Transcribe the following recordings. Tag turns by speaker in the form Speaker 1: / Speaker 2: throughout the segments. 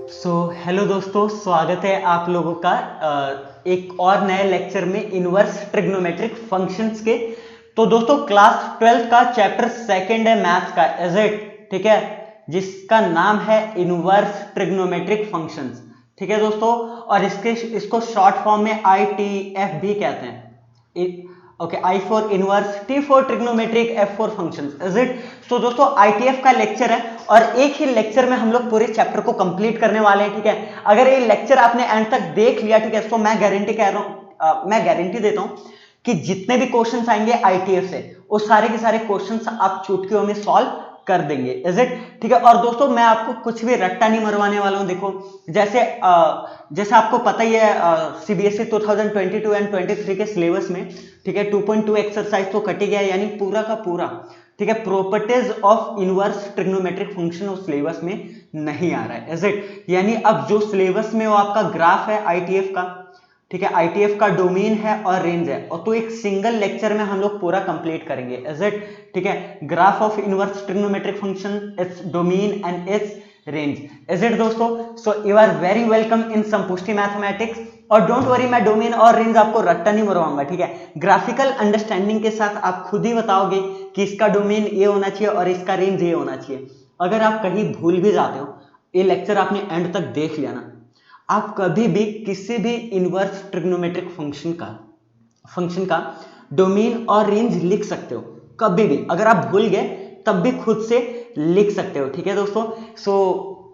Speaker 1: Hello दोस्तों, स्वागत है आप लोगों का एक और नए लेक्चर में इनवर्स ट्रिग्नोमेट्रिक फंक्शंस के। तो दोस्तों क्लास 12 का चैप्टर सेकंड है मैथ्स का, इज इट? ठीक है, जिसका नाम है इनवर्स ट्रिग्नोमेट्रिक फंक्शंस। ठीक है दोस्तों, और इसको शॉर्ट फॉर्म में ITF भी कहते हैं। Okay, I for inverse, T for trigonometric, F for functions, is it? So दोस्तों ITF का लेक्चर है और एक ही लेक्चर में हम लोग पूरे चैप्टर को कंप्लीट करने वाले हैं। ठीक है, अगर ये लेक्चर आपने एंड तक देख लिया, ठीक है, तो मैं गारंटी कह रहा हूं, मैं गारंटी देता हूं कि जितने भी क्वेश्चंस आएंगे ITF से, वो सारे के सारे क्वेश्चंस आप चुटकियों में सॉल्व कर देंगे, इज इट? ठीक है, और दोस्तों मैं आपको कुछ भी रट्टा नहीं मरवाने वाला हूं। देखो, जैसे आपको पता ही है, CBSE 2022 एंड 23 के सिलेबस में, ठीक है, 2.2 एक्सरसाइज तो कटी गया, यानी पूरा का पूरा, ठीक है, properties of inverse trigonometric function उस सिलेबस में नहीं आ रहा है, इज इट? यानी अब जो सिलेबस में वो आपका ग्राफ है ITF का, ठीक है, ITF का डोमेन है और रेंज है, और तो एक सिंगल लेक्चर में हम लोग पूरा कंप्लीट करेंगे, इज इट? ठीक है, graph of inverse trigonometric function, its domain and its range, is it दोस्तों? So you are very welcome in Sampushti mathematics. और डोंट वरी, मैं डोमेन और रेंज आपको रट्टा नहीं मरवाऊंगा, ठीक है? ग्राफिकल अंडरस्टैंडिंग के साथ आप खुद ही बताओगे कि इसका डोमेन ये होना चाहिए और इसका रेंज ये होना चाहिए। अगर आप कहीं भूल भी जाते हो, ये लेक्चर आपने एंड तक देख लिया ना, आप कभी भी किसी भी इनवर्स ट्रिग्नोमेट्रिक फंक्शन का डोमेन और रेंज लिख सकते हो, कभी भी। अगर आप भूल गए तब भी खुद से लिख सकते हो, ठीक है दोस्तों?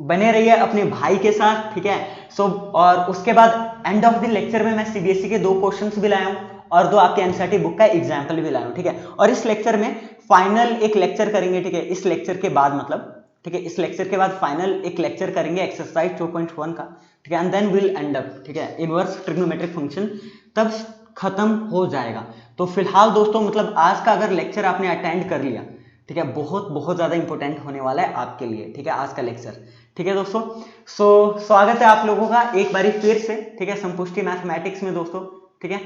Speaker 1: बने रहिए अपने भाई के साथ, ठीक है? और उसके बाद एंड ऑफ द लेक्चर में मैं CBSE के 2 क्वेश्चंस भी लाया हूं और 2 आपके NCERT बुक का एग्जाम्पल भी लाया हूं, ठीक है? और इस लेक्चर में फाइनल एक लेक्चर करेंगे, ठीक है? इस लेक्चर के बाद, मतलब, ठीक है, इस लेक्चर के बाद फाइनल एक लेक्चर करेंगे एक्सरसाइज 2.1 का, ठीक है? And then will end up, ठीक है, इनवर्स ट्रिग्नोमेट्रिक फंक्शन तब खत्म हो जाएगा। तो फिलहाल दोस्तों, मतलब आज का अगर लेक्चर आपने अटेंड कर लिया, ठीक है, बहुत बहुत ज्यादा इंपॉर्टेंट होने वाला है आपके लिए, ठीक है, आज का लेक्चर। ठीक है दोस्तों, स्वागत है आप लोगों का एक बारी फिर से, ठीक है, संपुष्टि मैथमेटिक्स में दोस्तों, ठीक है?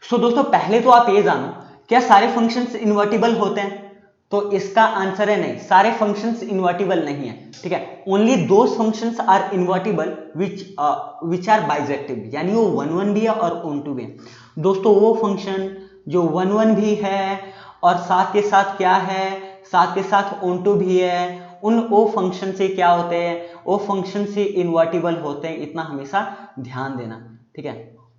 Speaker 1: दोस्तों पहले तो आप ये जानो, क्या सारे फंक्शंस इन्वर्टिबल होते हैं? तो इसका आंसर है नहीं, सारे फंक्शंस इन्वर्टिबल नहीं है, ठीक है? Only those functions are invertible which are bijective, यानी वो 1 1 भी है और ऑन टू भी है। दोस्तों वो फंक्शन जो 1 1 भी है और साथ के साथ क्या है, साथ के साथ ऑन टू भी है, उन ओ फंक्शन से क्या होते हैं, ओ फंक्शन से इन्वर्टिबल होते हैं, इतना हमेशा ध्यान देना, ठीक है?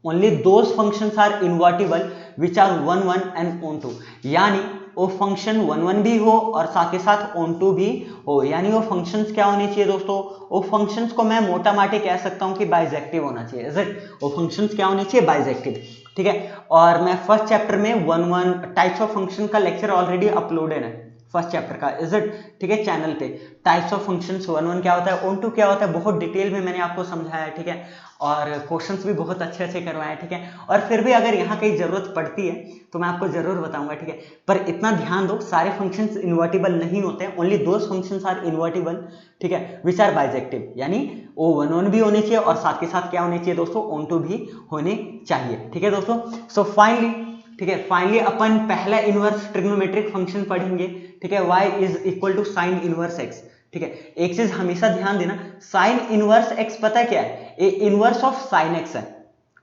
Speaker 1: Only those functions are invertible which are 1 1 and onto, यानी वो फंक्शन 1 1 भी हो और साथ के साथ ऑन टू भी हो, यानी वो फंक्शंस क्या होने चाहिए दोस्तों? वो फंक्शंस को मैं मोटा माटी कह सकता हूं कि बाइजेक्टिव होना चाहिए, इज इट? वो फंक्शंस क्या होने चाहिए? बाइजेक्टिव, ठीक है? और मैं फर्स्ट चैप्टर में 1 1 टाइप्स ऑफ फंक्शन का लेक्चर ऑलरेडी अपलोडेड है, फर्स्ट चैप्टर का, इज इट? ठीक है, चैनल पे टाइप्स ऑफ फंक्शंस, 1 1 क्या होता है, ऑन टू क्या होता है, बहुत डिटेल में मैंने आपको समझाया है, ठीक है? और क्वेश्चंस भी बहुत अच्छे अच्छे करवाए, ठीक है? और फिर भी अगर यहाँ कहीं जरूरत पड़ती है तो मैं आपको जरूर बताऊंगा, ठीक है? पर इतना ध्यान दो, सारे फंक्शंस इन्वर्टिबल नहीं होते हैं, only those functions are invertible, ठीक है, विच आर बाइजेक्टिव, यानी वो 1 1 भी होने चाहिए और साथ के साथ क्या होने चाहिए दोस्तों? ऑन टू भी होने चाहिए, ठीक है दोस्तों? फाइनली, ठीक है, फाइनली अपन पहला इनवर्स ट्रिग्नोमेट्रिक फंक्शन पढ़ेंगे, ठीक है? y is equal to sine inverse x, ठीक है? एक चीज हमेशा ध्यान देना, साइन इनवर्स x पता क्या है? ये इनवर्स ऑफ साइन x है,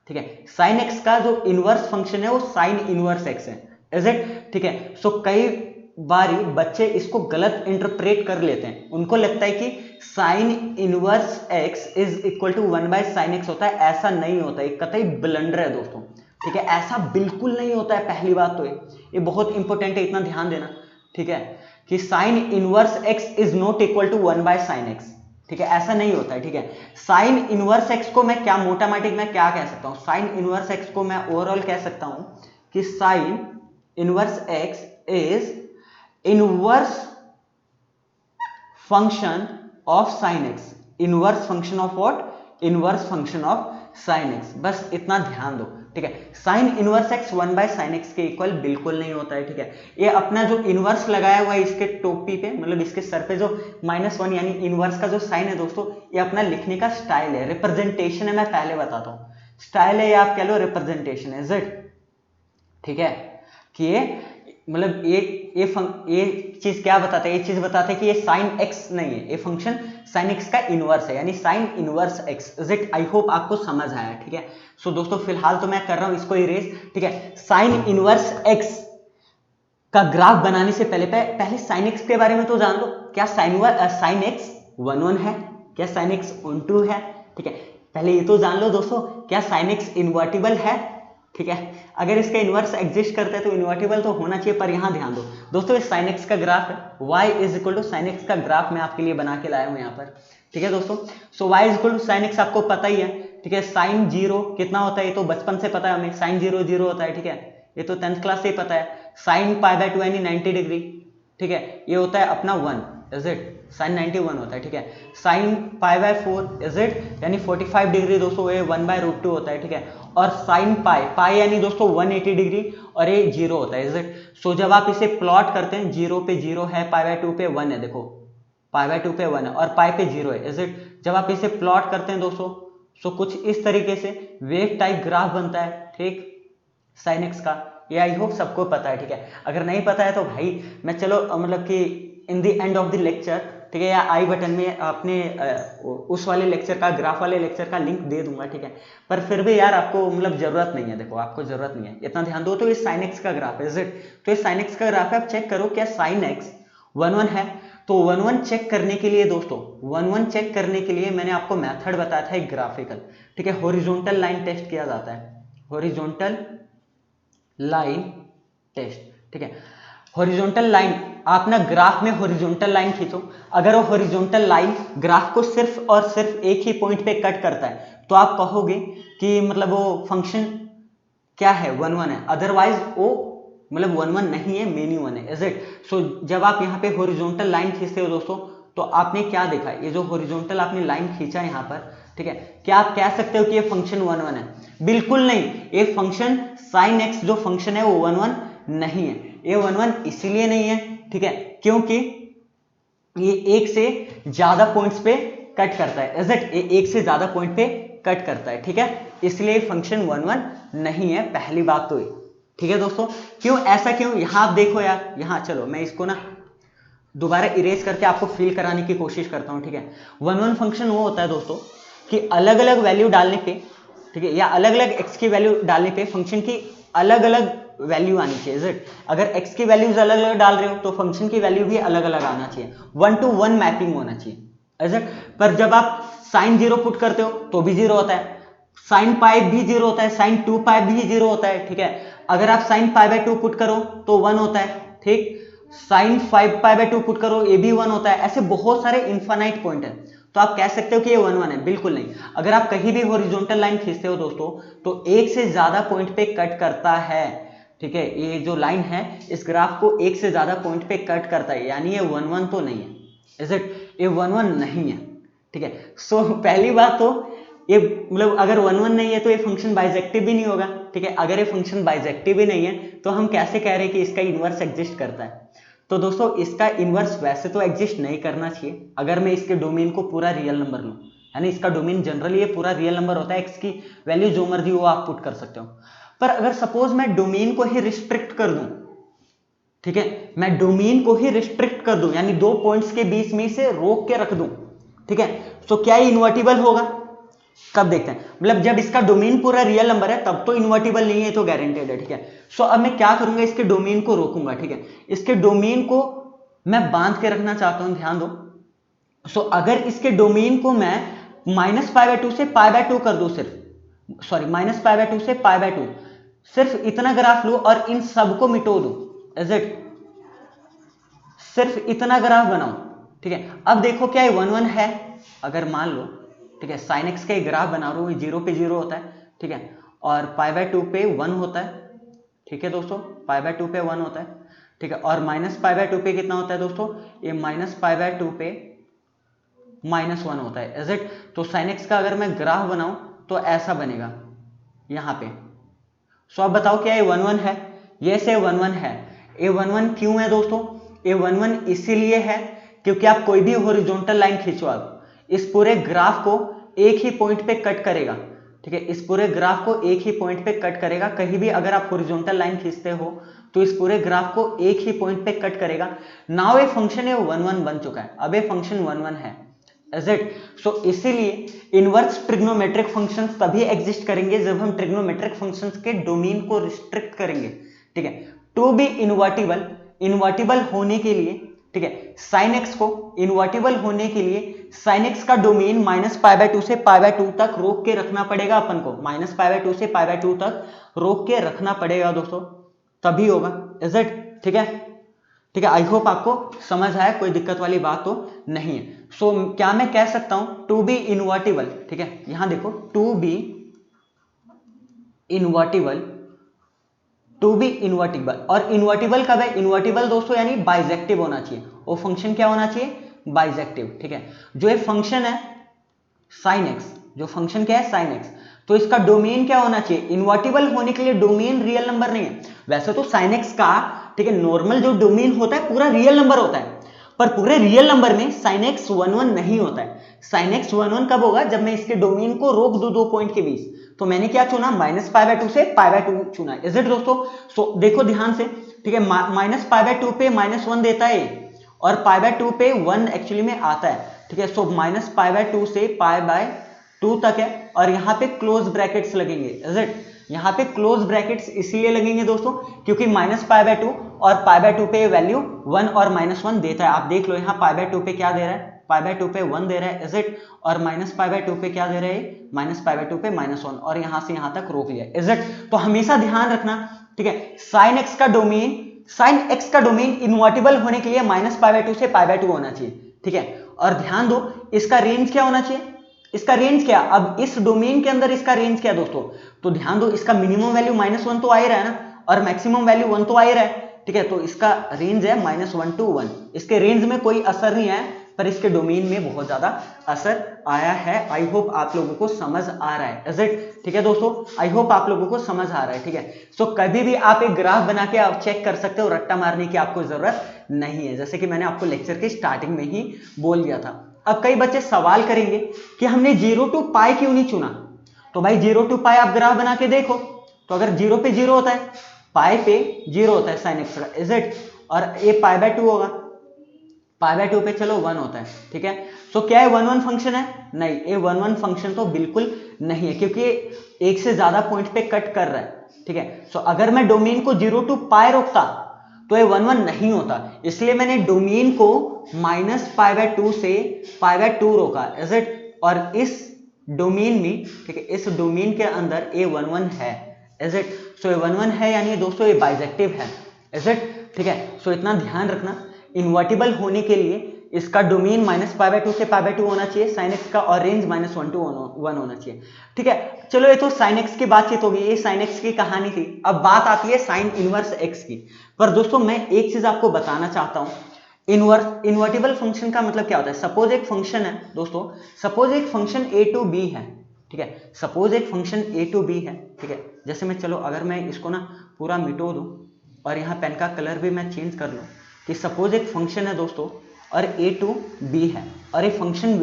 Speaker 1: ठीक है? साइन x का जो इनवर्स फंक्शन है वो साइन इनवर्स x है, इज इट? ठीक है, कई बारी बच्चे इसको गलत इंटरप्रेट कर लेते हैं, उनको लगता है कि sine inverse x is equal to 1 by sine x होता है, ऐसा नहीं होता है, कतई ब्लंडर है दोस्तों, ठीक है? ऐसा बिल्कुल नहीं होता है, पहली बात तो ये बहुत इंपॉर्टेंट है, इतना ध्यान देना, ठीक है, कि sine inverse x is not equal to 1 by sine x, ठीक है? ऐसा नहीं होता है, ठीक है? साइन इनवर्स x को मैं क्या मोटा माटी में क्या कह सकता हूं? साइन इनवर्स x को मैं ओवरऑल कह सकता हूं कि sine inverse x is inverse function of sine x, inverse function of what? Inverse function of sine x, बस इतना ध्यान दो, ठीक है? Sign inverse x 1 by sine x के इक्वल बिल्कुल नहीं होता है, ठीक है? ये अपना जो इनवर्स लगाया हुआ है इसके टोपी पे, मतलब इसके सर पे जो -1 यानी इनवर्स का जो साइन है दोस्तों, ये अपना लिखने का स्टाइल है, रिप्रेजेंटेशन है, मैं पहले बताता हूं, स्टाइल है, ये आप कह लो रिप्रेजेंटेशन है, इज इट? ठीक है, कि ये मतलब ये ये चीज क्या बताता है, ये चीज बताता है कि ये साइन एक्स नहीं है, ये फंक्शन साइन एक्स का इनवर्स है, यानी sine inverse x. Is it? I hope आपको समझ आया, ठीक है। सो दोस्तों फिलहाल तो मैं कर रहा हूं इसको इरेज, ठीक है। साइन इनवर्स एक्स का ग्राफ बनाने से पहले साइन एक्स के बारे में तो जान लो। क्या साइन एक्स 1 है? क्या साइन एक्स 2 है? ठीक है, पहले ये तो जान लो दोस्तों, क्या साइन एक्स इन्वर्टिबल है? ठीक है, अगर इसका इनवर्स एग्जिस्ट करता है तो इन्वर्टिबल तो होना चाहिए, पर यहां ध्यान दो दोस्तों, ये साइन एक्स का ग्राफ है, y is equal to sine x का ग्राफ मैं आपके लिए बना के लाया हूं यहाँ पर, ठीक है दोस्तों। So y is equal to sine x आपको पता ही है, ठीक है। साइन 0 कितना होता है, ये तो बचपन से पता है हमें, साइन 0 0 होता है, ठीक है, ये तो 10th क्लास से ही पता है। साइन π/2 यानी 90 डिग्री, ठीक है, ये होता है अपना 1, इज इट? साइन 91 होता है, ठीक है। साइन π/4 इज इट, यानी 45 डिग्री दोस्तों, ये 1/√2 होता है, ठीक है। और साइन पाई यानी दोस्तों 180 डिग्री, और ये 0 होता है, इज इट? सो जब आप इसे प्लॉट करते हैं, 0 पे 0 है, π/2 पे 1 है, देखो π/2 पे 1 है और पाई पे 0 है, इज इट? जब आप इसे प्लॉट करते हैं दोस्तों, सो कुछ इस तरीके से वेव टाइप ग्राफ बनता है, ठीक, साइन एक्स का। ये आई होप सबको पता है, ठीक है। अगर नहीं पता है तो भाई मैं चलो मतलब कि in the end of the lecture, ठीक है, या आई बटन में अपने उस वाले लेक्चर का, ग्राफ वाले लेक्चर का लिंक दे दूंगा, ठीक है। पर फिर भी यार आपको मतलब जरूरत नहीं है, देखो आपको जरूरत नहीं है, इतना ध्यान दो। तो ये साइन एक्स का ग्राफ है, इज इट? तो ये साइन एक्स का ग्राफ है, आप चेक करो क्या साइन एक्स 1 है। तो 1 चेक करने के लिए दोस्तों, 1 चेक करने के लिए मैंने आपको मेथड बताया था एक ग्राफिकल, ठीक है, हॉरिजॉन्टल लाइन टेस्ट किया जाता है, हॉरिजॉन्टल लाइन टेस्ट, ठीक है। हॉरिजॉन्टल लाइन, आप ना ग्राफ में हॉरिजॉन्टल लाइन खींचो, अगर वो हॉरिजॉन्टल लाइन ग्राफ को सिर्फ और सिर्फ एक ही पॉइंट पे कट करता है तो आप कहोगे कि मतलब वो फंक्शन क्या है, 1 है, अदरवाइज वो मतलब 1 नहीं है, मेनी 1 है, इज इट? सो जब आप यहाँ पे हॉरिजॉन्टल लाइन खींचते हो दोस्तों, तो आपने क्या देखा, ये जो हॉरिजॉन्टल आपने लाइन खींचा यहाँ पर, ठीक है, क्या आप कह सकते हो कि ये फंक्शन 1 है? बिल्कुल नहीं, ये फंक्शन साइन एक्स जो फंक्शन है वो 1 नहीं है। ये 1 इसीलिए नहीं है, ठीक है, क्योंकि ये एक से ज्यादा पॉइंट्स पे कट करता है, इज इट? ये एक से ज्यादा पॉइंट पे कट करता है, ठीक है, इसलिए फंक्शन 1 नहीं है, पहली बात तो ये, ठीक है दोस्तों। क्यों ऐसा, क्यों? यहां आप देखो यार, यहां चलो मैं इसको ना दोबारा इरेज करके आपको फील कराने की कोशिश करता हूं, ठीक है। 1 फंक्शन वो होता है दोस्तों कि अलग अलग वैल्यू डालने पे, ठीक है, या अलग अलग एक्स की वैल्यू डालने पे फंक्शन की अलग अलग वैल्यू आनी चाहिए, इज इट? अगर एक्स की वैल्यूज अलग अलग डाल रहे हो तो फंक्शन की वैल्यू भी अलग अलग आना चाहिए, 1 to 1 मैपिंग होना चाहिए, इज इट? पर जब आप साइन 0 पुट करते हो तो भी 0 होता है, साइन पाई भी 0 होता है, साइन 2 पाई भी 0 होता है, ठीक है। अगर आप साइन π/2 पुट करो तो 1 होता है, ठीक, साइन 5π/2 पुट करो ये भी 1 होता है, ऐसे बहुत सारे इनफाइनाइट पॉइंट है, तो आप कह सकते हो कि ये 1 है? बिल्कुल नहीं। अगर आप कहीं भी हॉरिजॉन्टल लाइन खींचते हो दोस्तों तो एक से ज्यादा पॉइंट पे कट करता है, ठीक है, ये जो लाइन है इस ग्राफ को एक से ज्यादा पॉइंट पे कट करता है, यानी ये 1 तो नहीं है, इज इट? ये 1 नहीं है, ठीक है। सो पहली बात तो ये मतलब अगर 1 नहीं है तो ये फंक्शन बाइजेक्टिव भी नहीं होगा, ठीक है। अगर ये फंक्शन बाइजेक्टिव भी नहीं है तो हम कैसे कह रहे हैं कि इसका इनवर्स एग्जिस्ट करता है? तो दोस्तों इसका इनवर्स वैसे तो एग्जिस्ट नहीं करना चाहिए, अगर मैं इसके डोमेन को पूरा रियल नंबर लूं, यानी इसका डोमेन जनरली ये पूरा रियल नंबर होता है, एक्स की वैल्यू जो मर्जी वो आप पुट कर सकते हो। पर अगर सपोज मैं डोमेन को ही रिस्ट्रिक्ट कर दूं, ठीक है, मैं डोमेन को ही रिस्ट्रिक्ट कर दूं, यानी दो पॉइंट्स के बीच में से रोक के रख दूं, ठीक है, तो क्या ये इन्वर्टिबल होगा? कब देखते हैं, मतलब जब इसका डोमेन पूरा रियल नंबर है तब तो इन्वर्टिबल नहीं है, तो गारंटेड है, ठीक है। सो अब मैं क्या करूंगा, इसके डोमेन को रोकूंगा, ठीक है, इसके डोमेन को मैं बांध के रखना चाहता हूं, ध्यान दो। सो अगर इसके डोमेन को मैं -π/2 से π/2 कर दूं, सिर्फ सॉरी -π/2 से π/2, सिर्फ इतना ग्राफ लू और इन सबको मिटो दो, इज इट? सिर्फ इतना ग्राफ बनाओ, ठीक है। अब देखो क्या ये 1 है? अगर मान लो, ठीक है, साइन एक्स का एक ग्राफ बना रहा हूं, 0 पे 0 होता है, ठीक है, और π/2 पे 1 होता है, ठीक है दोस्तों, π/2 पे 1 होता है, ठीक है, और -π/2 पे कितना होता है दोस्तों? ये -π/2 पे -1 होता है, इज इट? तो साइन एक्स का अगर मैं ग्राफ बनाऊं तो ऐसा बनेगा यहां पे। सो अब बताओ क्या ये 1 है? यस, ये 1 है। ये 1 क्यों है दोस्तों? ये 1 इसीलिए है क्योंकि आप कोई भी हॉरिजॉन्टल लाइन खींचो, आप इस पूरे ग्राफ को एक ही पॉइंट पे कट करेगा, ठीक है, इस पूरे ग्राफ को एक ही पॉइंट पे कट करेगा। कहीं भी अगर आप हॉरिजॉन्टल लाइन खींचते हो तो इस पूरे ग्राफ को एक ही पॉइंट पे कट करेगा। नाउ ये फंक्शन है 1 1 बन चुका है, अब ये फंक्शन 1 1 है, इज इट? सो इसीलिए इनवर्स ट्रिग्नोमेट्रिक फंक्शंस तभी एग्जिस्ट करेंगे जब हम ट्रिग्नोमेट्रिक फंक्शंस के डोमेन को रिस्ट्रिक्ट करेंगे। ठीक है, टू बी इनवर्टिबल, इनवर्टिबल होने के लिए, ठीक है, साइन एक्स को इनवर्टिबल होने के लिए साइन एक्स का डोमेन -π/2 से π/2 तक रोक के रखना पड़ेगा अपन को, -π/2 से π/2 तक रोक के रखना पड़ेगा दोस्तों, तभी होगा, इज इट? ठीक है, ठीक है, आई होप आपको समझ आया, कोई दिक्कत वाली बात तो नहीं है। सो क्या मैं कह सकता हूं टू बी इनवर्टिबल, ठीक है, यहां देखो to be invertible, to be invertible, और इनवर्टिबल कब है? इनवर्टिबल दोस्तों यानी बाइजेक्टिव होना चाहिए, वो फंक्शन क्या होना चाहिए? बाइजेक्टिव। ठीक है, जो ये फंक्शन है साइन एक्स, जो फंक्शन क्या है? साइन एक्स, तो इसका डोमेन क्या होना चाहिए? इनवर्टिबल होने के लिए डोमेन रियल नंबर नहीं है। वैसे तो साइन एक्स का, ठीक है, नॉर्मल जो डोमेन होता है पूरा रियल नंबर होता है, पर पूरे रियल नंबर में साइन एक्स 1 1 नहीं होता है। साइन एक्स 1 1 कब होगा? जब मैं इसके डोमेन को रोक दूं दो पॉइंट के बीच। तो मैंने क्या चुना? -π/2 से π/2 चुना, इज इट दोस्तों? सो देखो ध्यान से, ठीक है, -π/2 पे -1 देता है और π/2 पे 1 एक्चुअली में आता है। ठीक है, सो -π/2 से π/2 तक है, और यहाँ पे क्लोज ब्रैकेट्स लगेंगे, इज इट? यहाँ पे क्लोज ब्रैकेट्स इसलिए लगेंगे दोस्तों क्योंकि -π/2 और π/2 पे वैल्यू 1 और -1 देता है। आप देख लो यहाँ π/2 पे क्या दे रहा है? π/2 पे 1 दे रहा है, इज इट? और -π/2 पे क्या दे रहा है? -π/2 पे -1, और यहाँ से यहाँ तक रोक लिया, इज इट? तो हमेशा ध्यान रखना, ठीक है, साइन एक्स का डोमेन इनवर्टिबल होने के लिए -π/2 से π/2 होना चाहिए। ठीक है, और ध्यान दो इसका रेंज क्या होना चाहिए? इसका रेंज क्या? अब इस डोमेन के अंदर इसका रेंज क्या दोस्तों? तो ध्यान दो, इसका मिनिमम वैल्यू -1 तो आ ही रहा है ना, और मैक्सिमम वैल्यू 1 तो आ ही रहा है। ठीक है, तो इसका रेंज है -1 to 1। इसके रेंज में कोई असर नहीं है, पर इसके डोमेन में बहुत ज्यादा असर आया है। आई होप आप लोगों को समझ आ रहा है, इज इट? ठीक है दोस्तों, आई होप आप लोगों को समझ आ रहा है। ठीक है, सो कभी भी आप एक ग्राफ बना के आप चेक कर सकते हो, रट्टा मारने की आपको जरूरत नहीं है, जैसे कि मैंने आपको लेक्चर के स्टार्टिंग में ही बोल दिया था। अब कई बच्चे सवाल करेंगे कि हमने 0 to π क्यों नहीं चुना? तो भाई 0 to π आप ग्राफ बना के देखो, तो अगर 0 पे 0 होता है, पाई पे 0 होता है साइन एक्स का, इज इट? और ये π/2 होगा, π/2 पे चलो 1 होता है। ठीक है, सो क्या है 1 1 फंक्शन है? नहीं, ये 1 1 फंक्शन तो बिल्कुल नहीं है, क्योंकि एक से ज्यादा पॉइंट पे कट कर रहा है। ठीक है, सो अगर मैं डोमेन को 0 to π रोकता तो ये 1 1 नहीं होता, इसलिए मैंने डोमेन को -π/2 से π/2 रोका, इज इट? और इस डोमेन में, ठीक है, इस डोमेन के अंदर ये 1 1 है, इज इट? सो ये 1 1 है, यानी दोस्तों ये बाइजेक्टिव है, इज इट? ठीक है, सो इतना ध्यान रखना, इनवर्टिबल होने के लिए इसका डोमेन -π/2 से π/2 होना चाहिए साइन एक्स का, और रेंज -1 to 1 होना चाहिए। ठीक है, चलो ये तो साइन एक्स की बातचीत होगी, ये साइन एक्स की कहानी थी। अब बात आती है साइन इनवर्स एक्स की। पर दोस्तों मैं एक चीज आपको बताना चाहता हूं, इनवर्टिबल फंक्शन का मतलब क्या होता है? सपोज एक फंक्शन है दोस्तों, सपोज एक फंक्शन a to b है, ठीक है, सपोज एक फंक्शन a to b है, ठीक है, जैसे मैं, चलो अगर मैं इसको ना पूरा मिटो दूं और यहाँ पेन का कलर भी मैं चेंज कर लूं, कि सपोज एक फंक्शन है दोस्तों और a to b है, और ये फंक्शन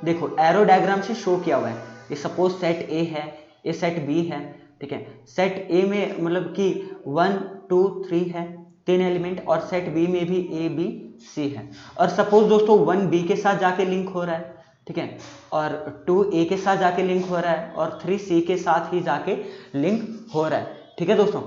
Speaker 1: देखो एरो डायग्राम से शो किया हुआ है, ये सपोज सेट a है, ये सेट b है, ठीक है, सेट a में मतलब कि 1 2 3 है, 3 एलिमेंट, और सेट बी में भी ए बी सी है, और सपोज दोस्तों 1 बी के साथ जाके लिंक हो रहा है, ठीक है, और 2 ए के साथ जाके लिंक हो रहा है, और 3 सी के साथ ही जाके लिंक हो रहा है। ठीक है दोस्तों,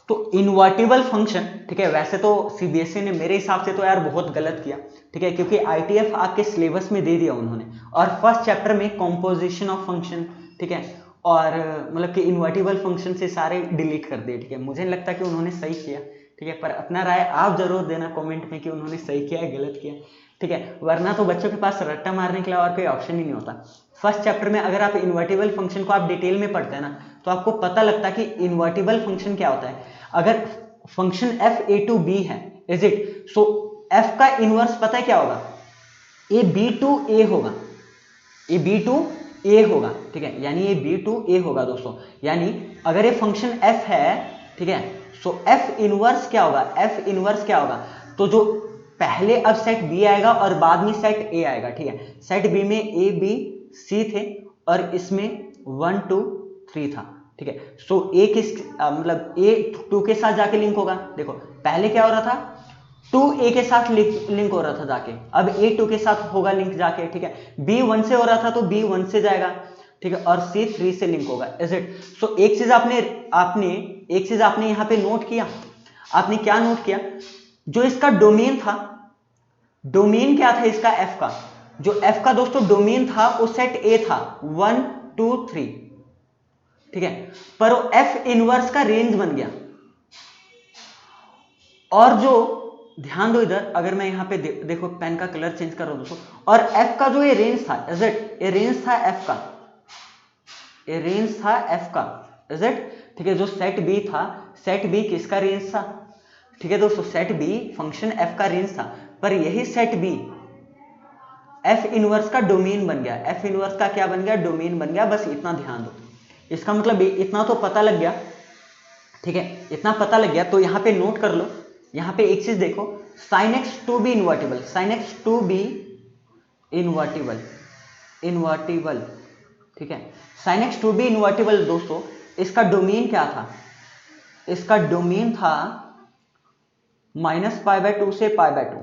Speaker 1: तो इनवर्टिबल फंक्शन, ठीक है, वैसे तो सीबीएसई ने मेरे हिसाब से तो यार बहुत गलत किया, ठीक है, क्योंकि आईटीएफ आपके सिलेबस में दे दिया उन्होंने, और फर्स्ट चैप्टर में कॉम्पोजिशन ऑफ फंक्शन, ठीक है, और मतलब कि इनवर्टिबल फंक्शन से सारे डिलीट कर दिए। ठीक है, मुझे नहीं लगता कि उन्होंने सही किया, ठीक है, पर अपना राय आप जरूर देना कमेंट में कि उन्होंने सही किया है गलत किया, ठीक है, वरना तो बच्चों के पास रट्टा मारने के लिए और कोई ऑप्शन ही नहीं होता। फर्स्ट चैप्टर में अगर आप इन्वर्टिबल फंक्शन को आप डिटेल में पढ़ते हैं ना, तो आपको पता लगता है कि इन्वर्टिबल फंक्शन क्या होता है। अगर function f a to b है, इज इट? सो f का इनवर्स पता है क्या होगा? a b to a होगा, a b to a होगा, ठीक है, यानी ये b to a होगा दोस्तों। यानी अगर ये फंक्शन f है, ठीक है, सो f इनवर्स क्या होगा? f इनवर्स क्या होगा? तो जो पहले अब सेट b आएगा और बाद में सेट a आएगा, ठीक है, सेट b में a b c थे और इसमें 1 2 3 था, ठीक है। सो ए किस मतलब ए 2 के साथ जाके लिंक होगा। देखो पहले क्या हो रहा था, 2 ए के साथ लिंक हो रहा था जाके, अब ए 2 के साथ होगा लिंक जाके, ठीक है। बी 1 से हो रहा था तो बी 1 से जाएगा, ठीक है, और सी 3 से लिंक होगा। Is it? सो एक चीज आपने यहां पे नोट किया। आपने क्या नोट किया, जो इसका डोमेन था, डोमेन क्या था इसका एफ का, जो एफ का दोस्तों डोमेन था वो सेट ए था 1 2 3, ठीक है, पर वो एफ इनवर्स का रेंज बन गया। और जो ध्यान दो इधर, अगर मैं यहां पे देखो पेन का कलर चेंज कर रहा हूं दोस्तों, और एफ का जो ये रेंज था, इज इट? ये रेंज था एफ का, ये रेंज था एफ का, इज इट? ठीक है, जो सेट बी था, सेट बी किसका रेंज था? ठीक है दोस्तों, सेट बी फंक्शन एफ का रेंज था, पर यही सेट बी एफ इनवर्स का डोमेन बन गया। एफ इनवर्स का क्या बन गया? डोमेन बन गया। बस इतना ध्यान दो, इसका मतलब इतना तो पता लग गया, ठीक है, इतना पता लग गया। तो यहां पे नोट कर लो, यहां पे एक चीज देखो, sine x to be invertible, sine x to be invertible, invertible, ठीक है, sine x to be invertible दोस्तों, इसका डोमेन क्या था? इसका डोमेन था -π/2 से π/2,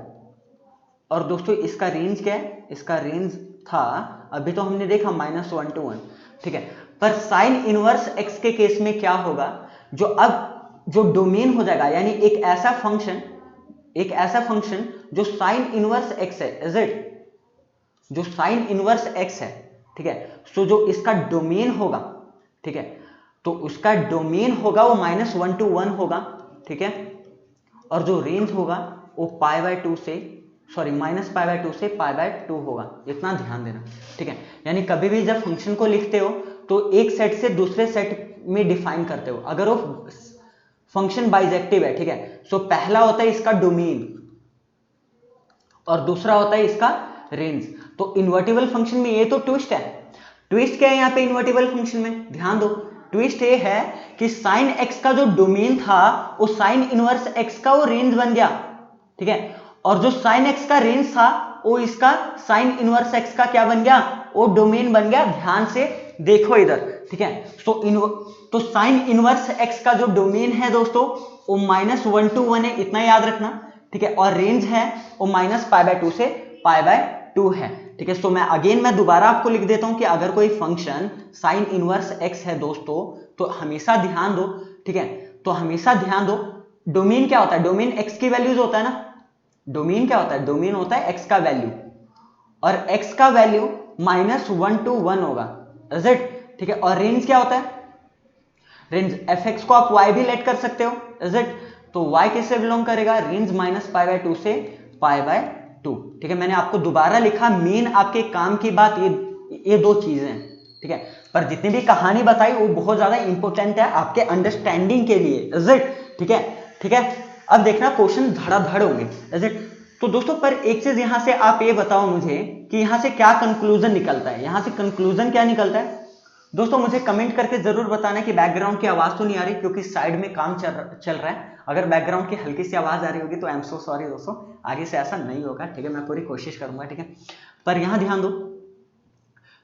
Speaker 1: और दोस्तों इसका रेंज क्या है? इसका रेंज था, अभी तो हमने देखा -1 to 1, ठीक है, पर साइन इनवर्स एक्स के केस में क्या होगा, जो अब जो डोमेन हो जाएगा, यानी एक ऐसा फंक्शन जो साइन इनवर्स एक्स है, इज इट? जो साइन इनवर्स एक्स है, ठीक है, सो जो इसका डोमेन होगा, ठीक है, तो उसका डोमेन होगा वो -1 to 1 होगा, ठीक है, और जो रेंज होगा वो π/2 से -π/2 से π/2 होगा। इतना ध्यान देना, ठीक है। यानी कभी भी जब फंक्शन को लिखते हो तो एक सेट से दूसरे सेट में डिफाइन करते हो। अगर वो फंक्शन बाइजेक्टिव है, ठीक है, सो पहला होता है इसका डोमेन और दूसरा होता है इसका रेंज। तो इन्वर्टिबल फंक्शन में ये तो ट्विस्ट है। ट्विस्ट क्या है यहाँ पे इन्वर्टिबल फंक्शन में? ध्यान दो, ट्विस्ट ये है कि साइन एक्स का जो डोमेन था वो साइन इनवर्स एक्स का वो रेंज बन गया, ठीक है, और जो साइन एक्स का रेंज था वो इसका साइन इनवर्स एक्स का क्या बन गया? वो डोमेन बन गया। ध्यान से देखो इधर, ठीक है। तो साइन इनवर्स एक्स का जो डोमेन है दोस्तों वो -1 to 1 है, इतना याद रखना, ठीक है, और रेंज है वो -π/2 से π/2 है, ठीक है। सो मैं दोबारा आपको लिख देता हूं कि अगर कोई फंक्शन साइन इनवर्स एक्स है दोस्तों, तो हमेशा ध्यान दो, ठीक है, तो हमेशा ध्यान दो, डोमेन क्या होता है? डोमेन एक्स की वैल्यूज होता है ना। डोमेन क्या होता है? डोमेन होता है एक्स का वैल्यू, और एक्स का वैल्यू -1 to 1 होगा, इज इट? ठीक है, और रेंज क्या होता है? रेंज एफ एक्स को आप वाई भी लेट कर सकते हो, इज इट? तो वाई किससे बिलोंग करेगा? रेंज -π/2 से π/2, ठीक है। मैंने आपको दोबारा लिखा, मेन आपके काम की बात ये दो चीजें हैं, ठीक है, पर जितनी भी कहानी बताई वो बहुत ज्यादा इंपॉर्टेंट है आपके अंडरस्टैंडिंग के लिए, इज इट? ठीक है, ठीक है। अब देखना क्वेश्चन धड़ाधड़ होंगे, इज इट? तो दोस्तों पर एक चीज यहां से आप ये बताओ मुझे कि यहां से क्या कंक्लूजन निकलता है? यहां से कंक्लूजन क्या निकलता है दोस्तों? मुझे कमेंट करके जरूर बताना कि बैकग्राउंड की आवाज तो नहीं आ रही, क्योंकि साइड में काम चल रहा है। अगर बैकग्राउंड की हल्की सी आवाज आ रही होगी तो आई एम सो सॉरी दोस्तों, आगे से ऐसा नहीं होगा, ठीक है, मैं पूरी कोशिश करूंगा, ठीक है। पर यहां ध्यान दो,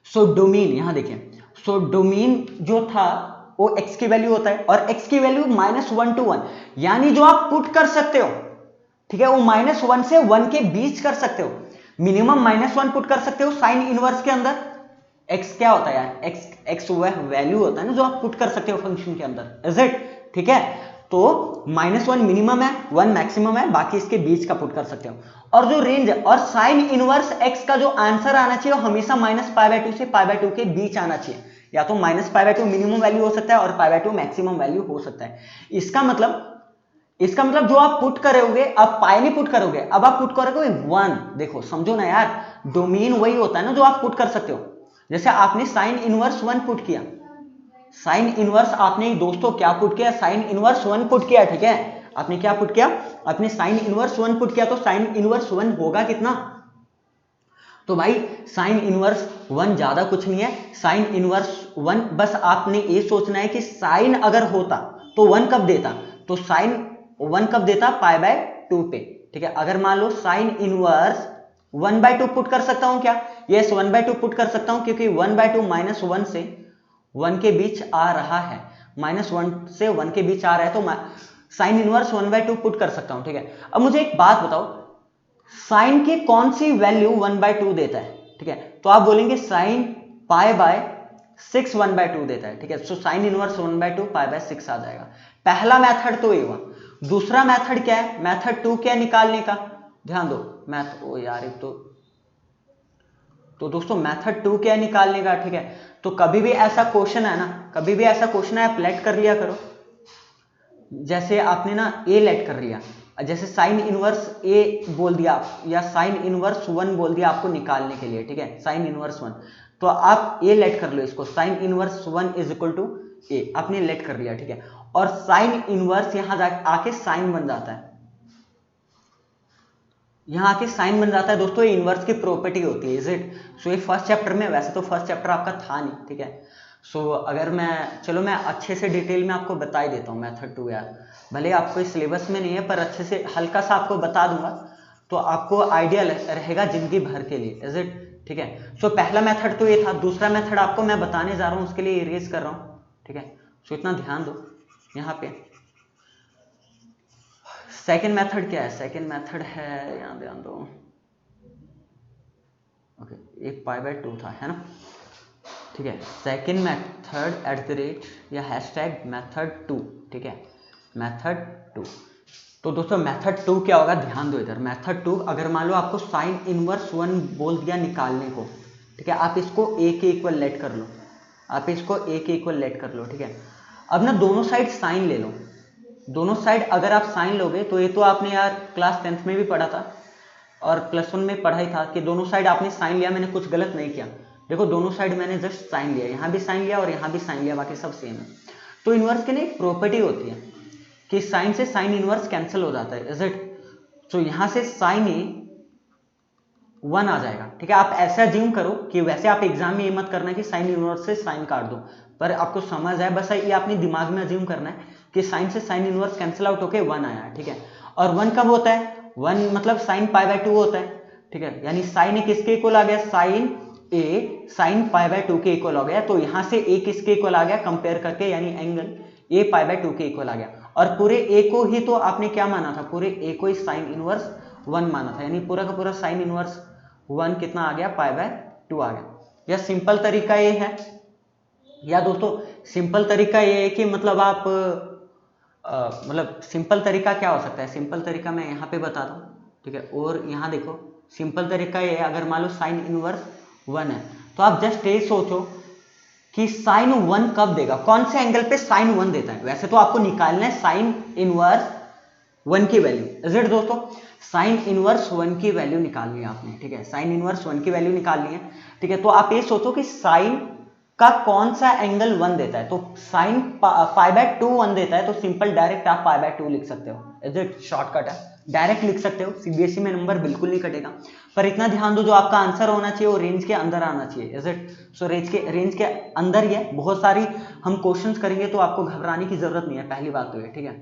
Speaker 1: सो डोमेन, यहां देखिए, सो डोमेन जो था वो x की वैल्यू होता है, और x की वैल्यू -1 to 1, यानी जो आप पुट कर सकते हो, ठीक है, वो -1 से 1 के बीच कर सकते हो। मिनिमम -1 पुट कर सकते हो साइन इनवर्स के अंदर। x क्या होता है यार? x वह वैल्यू होता है ना जो आप पुट कर सकते हो फंक्शन के अंदर, इज इट? ठीक है, तो -1 मिनिमम है, 1 मैक्सिमम है, बाकी इसके बीच का पुट कर सकते हो। और जो रेंज है और साइन इनवर्स x का जो आंसर आना चाहिए वो हमेशा -π/2 से π/2 के बीच आना चाहिए। या तो -π/2 मिनिमम वैल्यू हो सकता है और π/2 मैक्सिमम वैल्यू हो सकता है। इसका मतलब जो आप पुट करोगे, आप पाई नहीं पुट करोगे, अब आप पुट करोगे 1। देखो समझो ना यार, डोमेन वही होता है ना जो आप पुट कर सकते हो। जैसे आपने साइन इनवर्स 1 पुट किया, साइन इनवर्स आपने दोस्तों क्या पुट किया? साइन इनवर्स 1 पुट किया, ठीक है। आपने क्या पुट किया? आपने साइन इनवर्स 1 पुट किया, तो साइन इनवर्स 1 होगा कितना? तो भाई साइन इनवर्स 1 ज्यादा कुछ नहीं है, साइन इनवर्स 1, बस आपने ये सोचना है कि साइन अगर होता तो 1 कब देता? तो साइन 1 कब देता? π/2 पे, ठीक है। अगर मान लो साइन इनवर्स 1/2 पुट कर सकता हूं क्या? यस, 1/2 पुट कर सकता हूं, क्योंकि 1/2 -1 से 1 के बीच आ रहा है, -1 से 1 के बीच आ रहा है, तो साइन इनवर्स 1/2 पुट कर सकता हूं, ठीक है। अब मुझे एक बात बताओ, साइन की कौन सी वैल्यू 1/2 देता है, ठीक है। तो आप बोलेंगे साइन π/6 1/2 देता है, ठीक है। सो साइन इनवर्स 1/2 π/6 आ जाएगा। पहला मेथड तो ये हुआ। दूसरा मेथड क्या है, मेथड 2 क्या निकालने का, ध्यान दो। ओ यार एक तो दोस्तों मेथड 2 क्या निकालने का, ठीक है। तो कभी भी ऐसा क्वेश्चन है ना, कभी भी ऐसा क्वेश्चन है, आप लेट कर लिया करो। जैसे आपने ना ए लेट कर लिया, जैसे साइन इनवर्स ए बोल दिया या साइन इनवर्स 1 बोल दिया आपको निकालने के लिए, ठीक है, साइन इनवर्स 1, तो आप ए लेट कर लो इसको, sine inverse 1 is equal to A, आपने लेट कर लिया, ठीक है। और साइन इनवर्स यहां आके साइन बन जाता है, यहां आके साइन बन जाता है दोस्तों, ये इनवर्स की प्रॉपर्टी होती है, इज इट। सो ये फर्स्ट चैप्टर में, वैसे तो फर्स्ट चैप्टर आपका था नहीं, ठीक है। सो अगर चलो मैं अच्छे से डिटेल में आपको बता ही देता हूँ मेथड 2 यार, भले आपको सिलेबस में नहीं है पर अच्छे से हल्का सा आपको बता दूंगा, तो आपको आइडिया रहेगा जिंदगी भर के लिए, इज इट, ठीक है। सो पहला मेथड तो ये था। दूसरा मेथड आपको मैं बताने जा रहा हूँ, उसके लिए इरेज कर रहा हूँ, ठीक है। सो इतना ध्यान दो यहाँ पे। सेकेंड मेथड क्या है, सेकेंड मेथड है, यहाँ ध्यान दो, ओके, एक π/2 था, है ना, ठीक है। सेकेंड मेथड @ या हैशटैग मेथड 2, ठीक है, मेथड 2। तो दोस्तों मेथड 2 क्या होगा, ध्यान दो इधर। मेथड 2, अगर मान लो आपको साइन इनवर्स 1 बोल दिया निकालने को, ठीक है, आप इसको a के इक्वल लेट कर लो, आप इसको a के इक्वल लेट कर लो, ठीक है। अब ना दोनों साइड साइन ले लो, दोनों साइड अगर आप साइन लोगे तो ये तो आपने यार क्लास 10th में भी पढ़ा था और +1 में पढ़ा ही था कि दोनों साइड आपने साइन लिया, मैंने कुछ गलत नहीं किया। देखो दोनों साइड मैंने जस्ट साइन लिया, यहाँ भी साइन लिया और यहाँ भी साइन लिया, बाकी सब सेम है। तो इनवर्स की ना एक प्रॉपर्टी होती है कि साइन से साइन इनवर्स कैंसिल हो जाता है, इज इट। तो यहाँ से साइन ए 1 आ जाएगा, ठीक है। आप ऐसा अज्यूम करो कि वैसे आप एग्जाम में ये मत करना कि साइन इनवर्स से साइन काट दो, पर आपको समझ आए, बस ये आपने दिमाग में अज्यूम करना है कि साइन से साइन इनवर्स कैंसिल आउट होके 1 आया है, ठीक है। और 1 कब होता है, 1 मतलब साइन π/2 होता है, ठीक है। यानी साइन ए किसके इक्वल आ गया, साइन ए साइन π/2 के इक्वल हो गया। तो यहां से ए किसके इक्वल आ गया कंपेयर करके, यानी एंगल ए π/2 के इक्वल आ गया। और पूरे ए को ही तो आपने क्या माना था, पूरे ए को ही साइन इनवर्स 1 माना था, यानी पूरा का पूरा साइन इनवर्स 1 कितना आ गया, π/2 आ गया। या सिंपल तरीका ये है, या दोस्तों सिंपल तरीका ये है कि मतलब आप मतलब सिंपल तरीका क्या हो सकता है, सिंपल तरीका मैं यहाँ पे बता दूँ, ठीक है। और यहाँ देखो सिंपल तरीका ये है, अगर मान लो साइन इनवर्स 1 है तो आप जस्ट ये सोचो कि साइन 1 कब देगा, कौन से एंगल पे साइन 1 देता है। वैसे तो आपको निकालना है साइन इनवर्स 1 की वैल्यू, इज इट दोस्तों। साइन इनवर्स 1 की वैल्यू निकालनी है आपने, ठीक है, साइन इनवर्स 1 की वैल्यू निकालनी है, ठीक है। तो आप ये सोचो कि साइन का कौन सा एंगल 1 देता है, तो साइन π/2 1 देता है, तो सिंपल डायरेक्ट आप π/2 लिख सकते हो, इज इट, शॉर्टकट है, डायरेक्ट लिख सकते हो। सीबीएसई में नंबर बिल्कुल नहीं कटेगा, पर इतना ध्यान दो जो आपका आंसर होना चाहिए वो रेंज के अंदर आना चाहिए, इज इट। सो रेंज के अंदर ही है। बहुत सारी हम क्वेश्चंस करेंगे तो आपको घबराने की जरूरत नहीं है, पहली बात तो ये, ठीक है,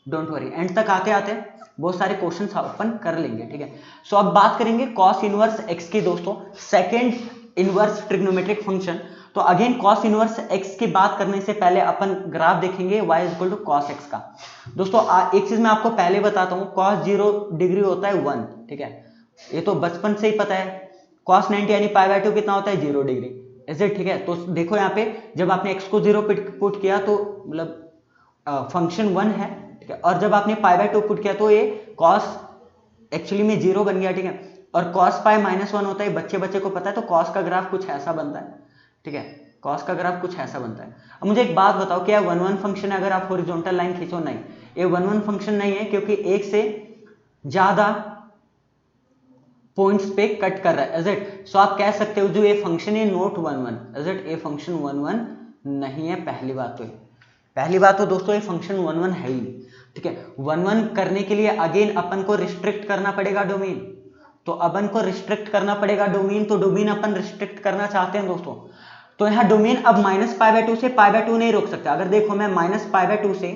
Speaker 1: डोंट वरी। एंड तक आते आते बहुत सारे क्वेश्चंस अपन कर लेंगे, ठीक है। सो अब बात करेंगे कॉस इनवर्स एक्स की दोस्तों, सेकेंड इनवर्स ट्रिग्नोमेट्रिक फंक्शन। तो अगेन कॉस इनवर्स एक्स की बात करने से पहले अपन ग्राफ देखेंगे y is equal to cos x का। दोस्तों एक चीज मैं आपको पहले बताता हूँ, कॉस 0 डिग्री होता है 1, ठीक है, ये तो बचपन से ही पता है। कॉस 90 यानी π/2 कितना होता है, 0 डिग्री, इज इट, ठीक है। तो देखो यहाँ पे जब आपने x को 0 पुट किया तो मतलब फंक्शन 1 है, ठीक है, और जब आपने π/2 पुट किया तो ये कॉस एक्चुअली में 0 बन गया, ठीक है। और कॉस पाई -1 होता है, बच्चे को पता है, तो कॉस का ग्राफ कुछ ऐसा बनता है, ठीक है, कॉस का ग्राफ कुछ ऐसा बनता है। अब मुझे एक बात बताओ, क्या 1 1 फंक्शन है अगर आप हॉरिजॉन्टल लाइन खींचो, नहीं, ये 1 1 फंक्शन नहीं है, क्योंकि एक से ज्यादा पॉइंट्स पे कट कर रहा है, इज इट। सो आप कह सकते हो जो ये फंक्शन है नोट 1 1, इज इट, ये फंक्शन 1 1 नहीं है। पहली बात तो दोस्तों ये फंक्शन 1 1 है ही नहीं, ठीक है। 1 1 करने के लिए अगेन अपन को रिस्ट्रिक्ट करना पड़ेगा डोमेन, तो अपन को रिस्ट्रिक्ट करना पड़ेगा डोमेन, तो डोमेन अपन रिस्ट्रिक्ट करना चाहते हैं दोस्तों। तो यहाँ डोमेन अब -π/2 से π/2 नहीं रोक सकता। अगर देखो मैं -π/2 से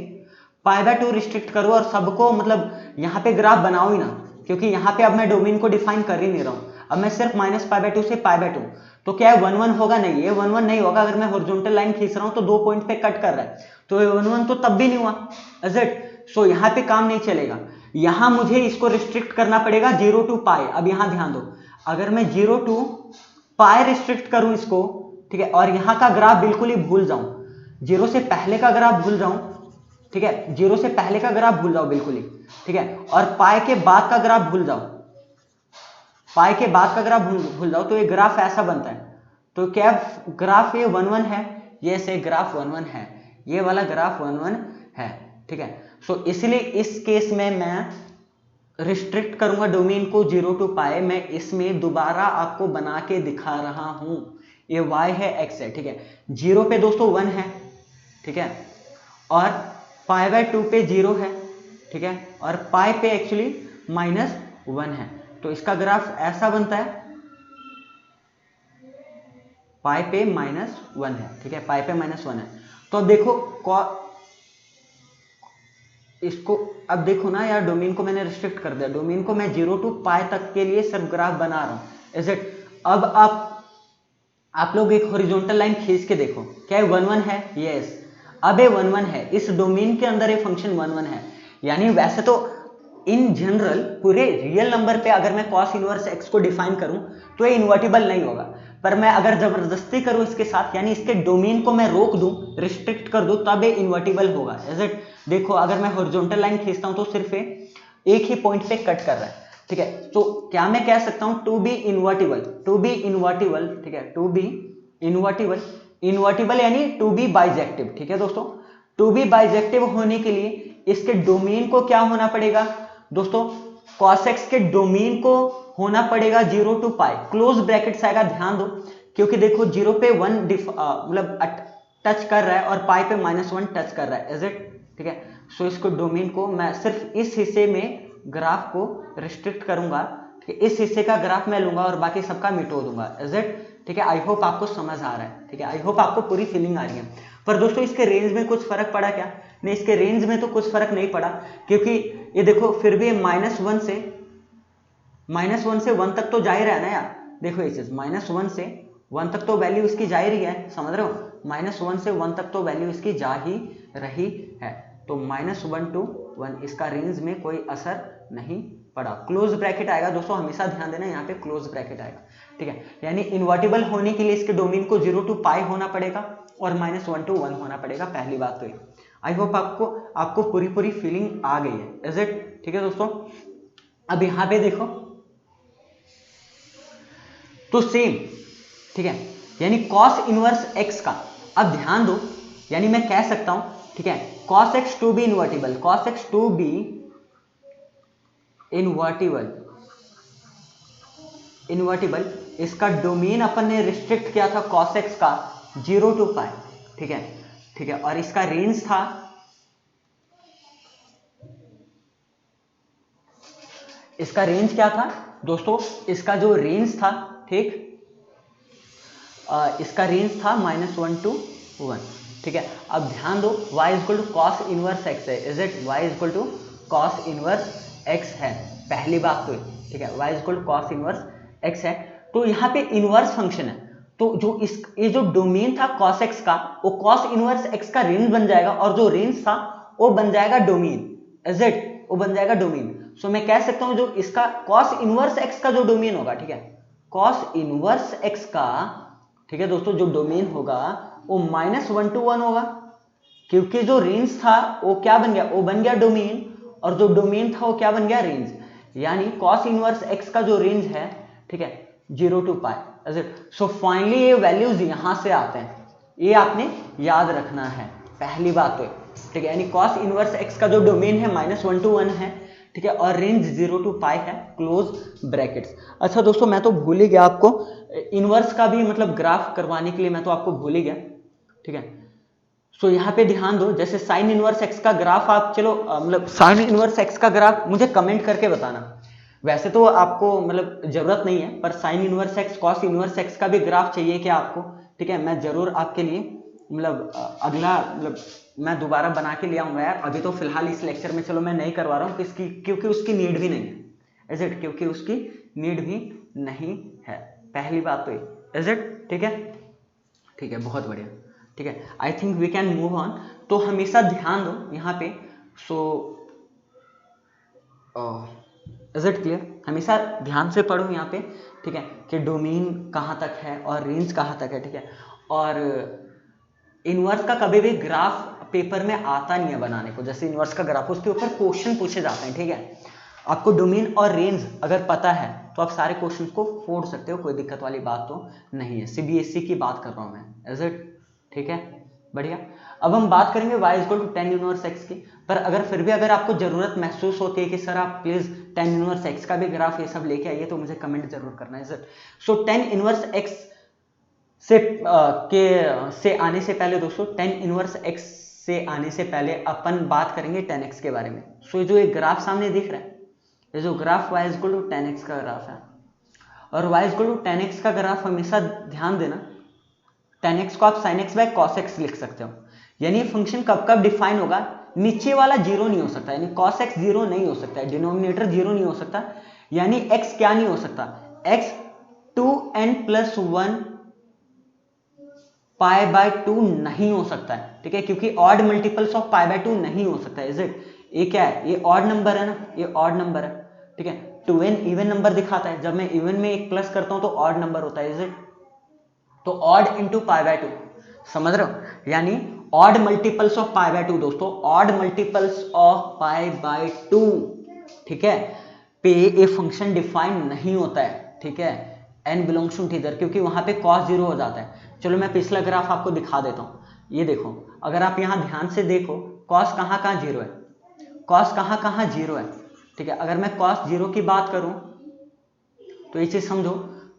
Speaker 1: π/2 रिस्ट्रिक्ट करूँ और सबको मतलब यहाँ पे ग्राफ बनाओ ही ना, क्योंकि यहाँ पे अब मैं डोमेन को डिफाइन कर ही नहीं रहा हूँ। अब मैं सिर्फ -π/2 से π/2, तो क्या है 1 1 होगा? नहीं, ये 1 1 नहीं होगा। अगर मैं हॉरिजॉन्टल लाइन खींच रहा हूं तो 2 पॉइंट पे कट कर रहा है, तो ये 1 1 तो तब भी नहीं हुआ, इज इट? सो यहाँ पे काम नहीं चलेगा, यहां मुझे इसको रिस्ट्रिक्ट करना पड़ेगा 0 to π। अब यहां ध्यान दो, अगर मैं 0 to π रिस्ट्रिक्ट करूं इसको, ठीक है, और यहां का ग्राफ बिल्कुल ही भूल जाऊं, 0 से पहले का ग्राफ भूल जाऊं, ठीक है, 0 से पहले का ग्राफ भूल जाओ बिल्कुल ही, ठीक है, और पाई के बाद का ग्राफ भूल जाओ, पाई के बाद का ग्राफ भूल जाओ, तो ये ग्राफ ऐसा बनता है। तो क्या ग्राफ ये 1 1 है, ये से ग्राफ 1 1 है, ये वाला ग्राफ 1 1 है, ठीक है। सो इसलिए इस केस में मैं रिस्ट्रिक्ट करूंगा डोमेन को 0 to π। मैं इसमें दोबारा आपको बना के दिखा रहा हूं, ये y है, x है, ठीक है। 0 पे दोस्तों 1 है, ठीक है, और π/2 पे 0 है, ठीक है, और पाई पे एक्चुअली -1 है। तो इसका ग्राफ ऐसा बनता है, पाई पे -1 है, ठीक है, पाई पे -1 है। तो अब देखो इसको, अब देखो ना यार, डोमेन को मैंने रिस्ट्रिक्ट कर दिया, डोमेन को मैं 0 to π तक के लिए सिर्फ ग्राफ बना रहा हूं, इज इट? अब आप लोग एक हॉरिजॉन्टल लाइन खींच के देखो, क्या 1 1 है? यस। अब ये 1 1 है, इस डोमेन के अंदर ये फंक्शन 1 1 है, यानी वैसे तो इन जनरल पूरे रियल नंबर पे अगर मैं cos इनवर्स x को डिफाइन करूं तो ये इन्वर्टिबल नहीं होगा, पर मैं अगर जबरदस्ती करूं इसके साथ, यानी इसके डोमेन को मैं रोक दूं, रिस्ट्रिक्ट कर दूं, तब ये इन्वर्टिबल होगा, इज इट? देखो अगर मैं हॉरिजॉन्टल लाइन खींचता हूं तो सिर्फ एक ही पॉइंट पे कट कर रहा है, ठीक है। तो क्या मैं कह सकता हूं टू बी इन्वर्टिबल, ठीक है, टू बी इन्वर्टिबल यानी टू बी बाइजेक्टिव, ठीक है दोस्तों। टू बी बाइजेक्टिव होने के लिए इसके डोमेन को क्या होना पड़ेगा दोस्तों? cos x के डोमेन को होना पड़ेगा 0 to π, क्लोज ब्रैकेट्स आएगा, ध्यान दो, क्योंकि देखो 0 पे 1 मतलब टच कर रहा है और पाई पे -1 टच कर रहा है, इज इट? ठीक है। सो इसको डोमेन को मैं सिर्फ इस हिस्से में ग्राफ को रिस्ट्रिक्ट करूंगा, ठीक है, इस हिस्से का ग्राफ मैं लूंगा और बाकी सबका मिटो दूंगा, इज इट? ठीक है, आई होप आपको समझ आ रहा है, ठीक है, आई होप आपको पूरी फीलिंग आ रही है। पर दोस्तों इसके रेंज में कुछ फर्क पड़ा क्या? नहीं, इसके रेंज में तो कुछ फर्क नहीं पड़ा, क्योंकि ये देखो फिर भी -1 से 1 तक तो जा ही रहा है ना यार। देखो ये चीज -1 से 1 तक तो वैल्यू इसकी जा ही रही है, समझ रहे हो? -1 से 1 तक तो वैल्यू इसकी जा ही रही है, तो -1 to 1 इसका रेंज में कोई असर नहीं पड़ा। क्लोज ब्रैकेट आएगा दोस्तों, हमेशा ध्यान देना, यहाँ पे क्लोज ब्रैकेट आएगा, ठीक है। यानी इन्वर्टिबल होने के लिए इसके डोमेन को 0 to π होना पड़ेगा और -1 to 1 होना पड़ेगा, पहली बात तो ये। आई होप आपको पूरी फीलिंग आ गई है, इज इट? ठीक है दोस्तों, अब यहाँ पे देखो तो सेम, ठीक है, यानी cos इनवर्स x का, अब ध्यान दो, यानी मैं कह सकता हूं, ठीक है, cos x to be invertible, cos x to be invertible, इसका डोमेन अपन ने रिस्ट्रिक्ट किया था cos x का 0 to π, ठीक है, ठीक है, और इसका रेंज था, इसका रेंज क्या था दोस्तों? इसका जो रेंज था, ठीक, इसका रेंज था -1 to 1, ठीक है। अब ध्यान दो, y equal to cos inverse x है, is it? y equal to cos inverse x है, पहली बात तो, ठीक है, y equal to cos inverse x है। तो यहाँ पे इनवर्स फंक्शन है, तो जो ये जो डोमेन था cos x का, वो cos इनवर्स x का रेंज बन जाएगा, और जो रेंज था वो बन जाएगा डोमेन, इज इट? वो बन जाएगा डोमेन। सो मैं कह सकता हूं जो इसका cos इनवर्स x का जो डोमेन होगा, ठीक है, cos इनवर्स x का, ठीक है दोस्तों, जो डोमेन होगा वो -1 to 1 होगा, क्योंकि जो रेंज था वो क्या बन गया? वो बन गया डोमेन, और जो डोमेन था वो क्या बन गया? रेंज। यानी cos इनवर्स x का जो रेंज है, ठीक है, 0 to π, is it? So finally ये वैल्यूज यहां से आते हैं, ये आपने याद रखना है, पहली बात तो, ठीक है। यानी cos इनवर्स x का जो डोमेन है -1 to 1 है, ठीक है, और रेंज 0 to π है, क्लोज ब्रैकेट्स। अच्छा दोस्तों, मैं तो भूल ही गया आपको इनवर्स का भी मतलब ग्राफ करवाने के लिए, मैं तो आपको भूल ही गया, ठीक है। सो यहाँ पे ध्यान दो, जैसे साइन इनवर्स x का ग्राफ आप चलो मतलब साइन इनवर्स x का ग्राफ मुझे कमेंट करके बताना, वैसे तो आपको मतलब जरूरत नहीं है, पर sign inverse x cos inverse x का भी ग्राफ चाहिए क्या आपको? ठीक है, मैं जरूर आपके लिए मतलब अगला मतलब मैं दोबारा बना के ले आऊंगा यार। अभी तो फिलहाल इस लेक्चर में चलो मैं नहीं करवा रहा हूँ, क्योंकि उसकी नीड भी नहीं है, इज इट? क्योंकि उसकी नीड भी नहीं है। पहली बात तो ये, इज इट? ठीक है, ठीक है, बहुत बढ़िया। ठीक है, I think we can move on. तो हमेशा ध्यान दो यहाँ पे, सो इज इट क्लियर? हमेशा ध्यान से पढ़ो यहाँ पे, ठीक है, कि डोमेन कहाँ तक है और रेंज कहाँ तक है। ठीक है, और इनवर्स का कभी भी ग्राफ पेपर में आता नहीं है बनाने को। जैसे इनवर्स का ग्राफ, उसके ऊपर क्वेश्चन पूछे जाते हैं। ठीक है, आपको डोमेन और रेंज अगर पता है तो आप सारे क्वेश्चंस को फोड़ सकते हो, कोई दिक्कत वाली बात तो नहीं है। सीबीएसई की बात कर रहा हूं मैं, इज इट? ठीक है, बढ़िया। अब हम बात करेंगे y equal to tan inverse x की। पर अगर फिर भी अगर आपको जरूरत महसूस होती है कि सर आप प्लीज टेन इनवर्स एक्स का भी ग्राफ ये सब लेके आइए, तो मुझे कमेंट जरूर करना है, is it? So ten inverse x से आने से पहले दोस्तों, टेन इनवर्स एक्स से आने से पहले अपन बात करेंगे टेन एक्स के बारे में। सो जो एक ग्राफ सामने दिख रहा है, ये जो graph y equal to tan x का ग्राफ है, और y equal to tan x का ग्राफ हमेशा ध्यान देना, टेन एक्स को आप sine x by cos x लिख सकते हो। यानी फंक्शन कब कब डिफाइन होगा, नीचे वाला जीरो नहीं हो सकता, यानी कॉस एक्स जीरो नहीं हो सकता है, डिनोमिनेटर जीरो नहीं हो सकता, यानी x क्या नहीं हो सकता, x 2n+1 पाई बाय 2 नहीं हो सकता है। ठीक है, क्योंकि odd multiples of pi by 2 नहीं हो सकता है, इज इट? ये क्या है, ये ऑड नंबर है ना, ये ऑड नंबर है। ठीक है, 2n इवन नंबर दिखाता है, जब मैं इवन में एक प्लस करता हूं तो ऑड नंबर होता है, इज इट? तो ऑड इंटू पाई बाय 2, समझ रहे हो? यानी odd multiples of pi by 2 दोस्तों, odd multiples of pi by 2, ठीक है, पे ए फंक्शन डिफाइन नहीं होता है। ठीक है, n बिलोंग्स टू टीजर, क्योंकि वहां पे कॉस जीरो हो जाता है। चलो मैं पिछला ग्राफ आपको दिखा देता हूं, ये देखो, अगर आप यहां ध्यान से देखो, कॉस कहां कहां जीरो है, कॉस कहां कहां जीरो है। ठीक है, अगर मैं कॉस जीरो की बात करूं तो ये चीज समझो,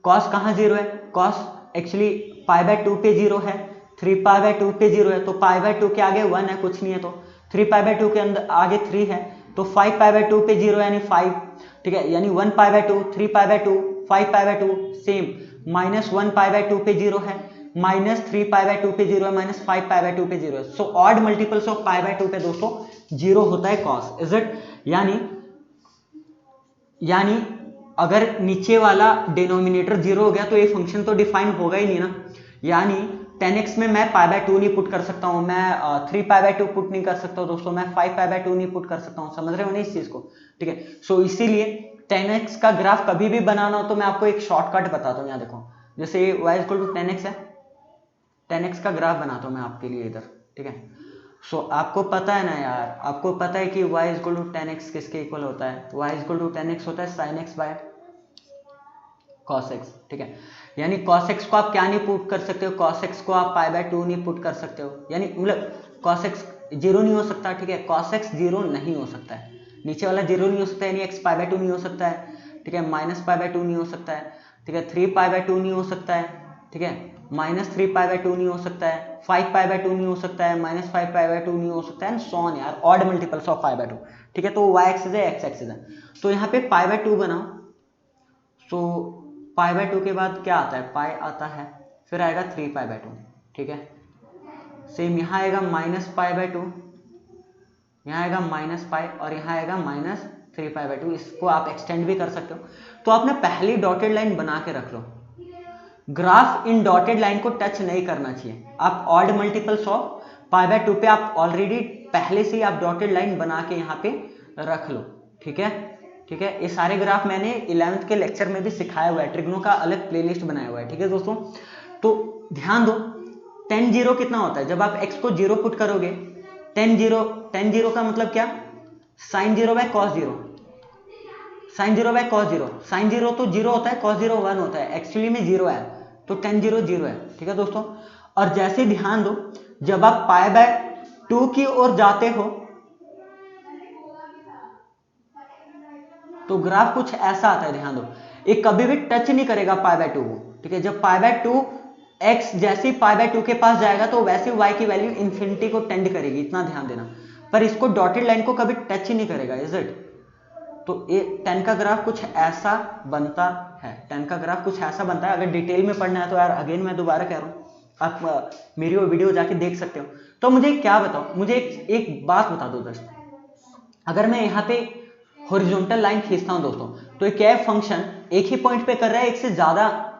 Speaker 1: कॉस कहां जीरो है, कॉस एक्चुअली पाई बाय 2 पे जीरो है, 3 पाई बाय 2 पे जीरो है, तो पाई बाय 2 के आगे 1 है, कुछ नहीं है, तो 3 पाई बाय 2 के अंदर आगे 3 है, तो 5 पाई बाय 2 पे जीरो यानी 5। ठीक है, यानी 1 पाई by 2, 3 pi by 2, 5 pi by 2 same, -1 pi by 2 पे जीरो है, -3 पाई बाय 2 पे जीरो है, -5 पाई बाय 2 पे जीरो है। So odd multiples of pi by 2 पे दोस्तों जीरो होता है कॉस, इज इट? यानी अगर नीचे वाला डिनोमिनेटर जीरो हो गया तो ये फंक्शन तो डिफाइन होगा ही नहीं ना। यानी 10x में मैं पाई बाय 2 नहीं पुट कर सकता हूं, मैं 3 पाई बाय 2 पुट नहीं कर सकता हूं दोस्तों, मैं 5 पाई बाय 2 नहीं पुट कर सकता हूं, समझ रहे हो ना इस चीज को? ठीक है, सो इसीलिए 10x का ग्राफ कभी भी बनाना हो तो मैं आपको एक शॉर्टकट बताता हूं। यहाँ देखो, जैसे y इक्वल टू 10x है, 10x का ग्राफ बनाता हूं मैं आपके लिए इधर। ठीक है, सो आपको पता है ना यार, आपको पता है कि y इक्वल टू 10x किसके इक्वल होता है, y इक्वल टू 10x होता है sine x by cos x. ठीक है, यानी कॉस एक्स को आप क्या नहीं पुट कर सकते हो, कॉस एक्स को आप पाई बाय 2 नहीं पुट कर सकते हो, यानी मतलब कॉस एक्स जीरो नहीं हो सकता। ठीक है, कॉस एक्स जीरो नहीं हो सकता है, नीचे वाला जीरो नहीं हो सकता है, यानी एक्स पाई बाय 2 नहीं हो सकता है। ठीक है, माइनस पाई बाय 2 नहीं हो सकता है। ठीक है, 3 पाई बाय 2 नहीं हो सकता है। ठीक है, -3 पाई बाय 2 नहीं हो सकता है, 5 पाई बाय 2 नहीं हो सकता है, -5 पाई बाय 2 नहीं हो सकता है, एंड सो ऑन यार, odd multiples of pi by 2। ठीक है, तो y एक्सिस है, x एक्सिस है, तो यहाँ पे पाई बाय 2 बनाओ। सो पाई बाय 2 के बाद क्या आता है, पाई आता है, फिर आएगा 3 पाई बाय 2। ठीक है, सेम यहाँ आएगा -पाई बाय 2, यहाँ आएगा -पाई, और यहाँ आएगा -3 पाई बाय 2। इसको आप एक्सटेंड भी कर सकते हो। तो आपने पहली डॉटेड लाइन बना के रख लो, ग्राफ इन डॉटेड लाइन को टच नहीं करना चाहिए। आप odd multiples of pi by 2 पे आप ऑलरेडी पहले से ही आप डॉटेड लाइन बना के यहाँ पे रख लो। ठीक है, ठीक है, ये सारे ग्राफ मैंने 11th के लेक्चर में भी सिखाया हुआ है, ट्रिग्नो का अलग प्लेलिस्ट बनाया हुआ है। ठीक है दोस्तों, तो ध्यान दो, tan 0 कितना होता है, जब आप x को 0 पुट करोगे, tan 0 का मतलब क्या, sin 0 by cos 0, sin 0 by cos 0, sin 0 तो 0 होता है, cos 0 1 होता है, एक्चुअली में 0 है, तो tan 0 0 है। ठीक है दोस्तों, और जैसे ध्यान दो, जब आप पाई बाय 2 की ओर जाते हो तो ग्राफ कुछ ऐसा आता है, ध्यान दो, ये कभी भी टच नहीं करेगा पाई बाय 2 को। ठीक है, जब पाई बाय 2 x जैसे ही पाई बाय 2 के पास जाएगा तो वैसे y की वैल्यू इन्फिनिटी को टेंड करेगी, इतना ध्यान देना, पर इसको डॉटेड लाइन को कभी टच ही नहीं करेगा, इज इट? तो ये 10 का ग्राफ कुछ ऐसा बनता है, 10 का ग्राफ कुछ ऐसा बनता है। अगर डिटेल में पढ़ना है तो यार अगेन मैं दोबारा कह रहा हूँ, आप मेरी वो वीडियो जाके देख सकते हो। तो मुझे क्या बताओ, मुझे एक बात बता दो दोस्तों, अगर मैं यहाँ पे हॉरिजॉन्टल लाइन खींचता हूँ दोस्तों, तो ये क्या है, फंक्शन एक ही पॉइंट पे कर रहा है, एक से ज्यादा,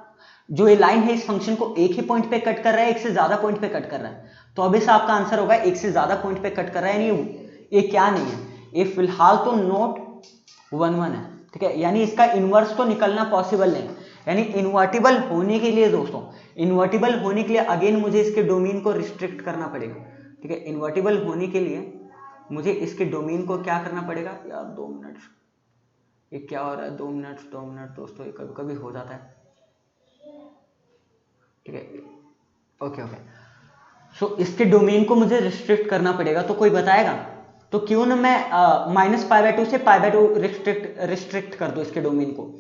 Speaker 1: जो ये लाइन है इस फंक्शन को एक ही पॉइंट पे कट कर रहा है, एक से ज्यादा पॉइंट पे कट कर रहा है। तो अब इस आपका आंसर होगा एक से ज्यादा पॉइंट पे कट कर रहा है, यानी ये क्या नहीं है, ये फिलहाल तो नोट 1 1 है, ठीक है, यानी इसका इनवर्स तो निकलना पॉसिबल नहीं है। यानी इन्वर्टिबल होने के लिए दोस्तों, इन्वर्टिबल होने के लिए अगेन मुझे इसके डोमेन को रिस्ट्रिक्ट करना पड़ेगा, ठीक है, इन्वर्टिबल होने के लिए मुझे इसके डोमेन को क्या करना पड़ेगा यार, 2 मिनट, ये क्या हो रहा है, 2 मिनट दोस्तों, ये कभी कभी हो जाता है, ठीक है, ओके ओके। सो इसके डोमेन को मुझे रिस्ट्रिक्ट करना पड़ेगा, तो कोई बताएगा, तो क्यों ना मैं -π/2 से π/2 रिस्ट्रिक्ट कर दो इसके डोमेन को,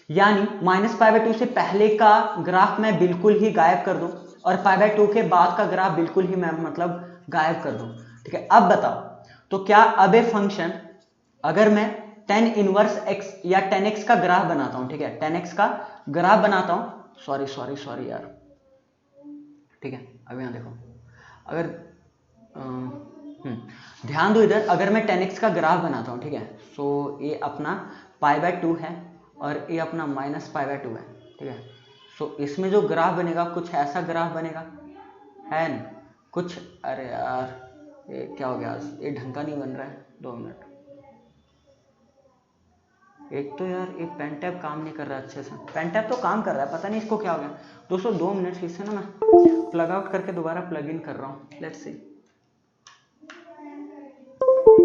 Speaker 1: यानी -π/2 से पहले का ग्राफ मैं बिल्कुल ही गायब कर दूं और π/2 के बाद का ग्राफ बिल्कुल ही मैं मतलब गायब कर दूं, ठीक है। अब बताओ, तो क्या अब ये फंक्शन, अगर मैं tan इनवर्स x या tan x का ग्राफ बनाता हूं, ठीक है, tan x का ग्राफ बनाता हूं, सॉरी यार, ठीक है, अब यहां देखो, अगर ध्यान दो इधर, अगर मैं tan x का ग्राफ बनाता हूं, ठीक है, सो ये अपना π/2 है और ये अपना -π/2 है, ठीक है। सो इसमें जो ग्राफ बनेगा कुछ ऐसा ग्राफ बनेगा, है ना कुछ, अरे यार ये क्या हो गया, ये ढंग का नहीं बन रहा है, 2 मिनट, एक तो यार एक पेन टैब काम नहीं कर रहा अच्छे से, पेन टैब तो काम कर रहा है, पता नहीं इसको क्या हो गया दोस्तों, 2 मिनट, इसे ना मैं प्लग आउट करके दोबारा प्लग इन कर रहा हूँ, let's see,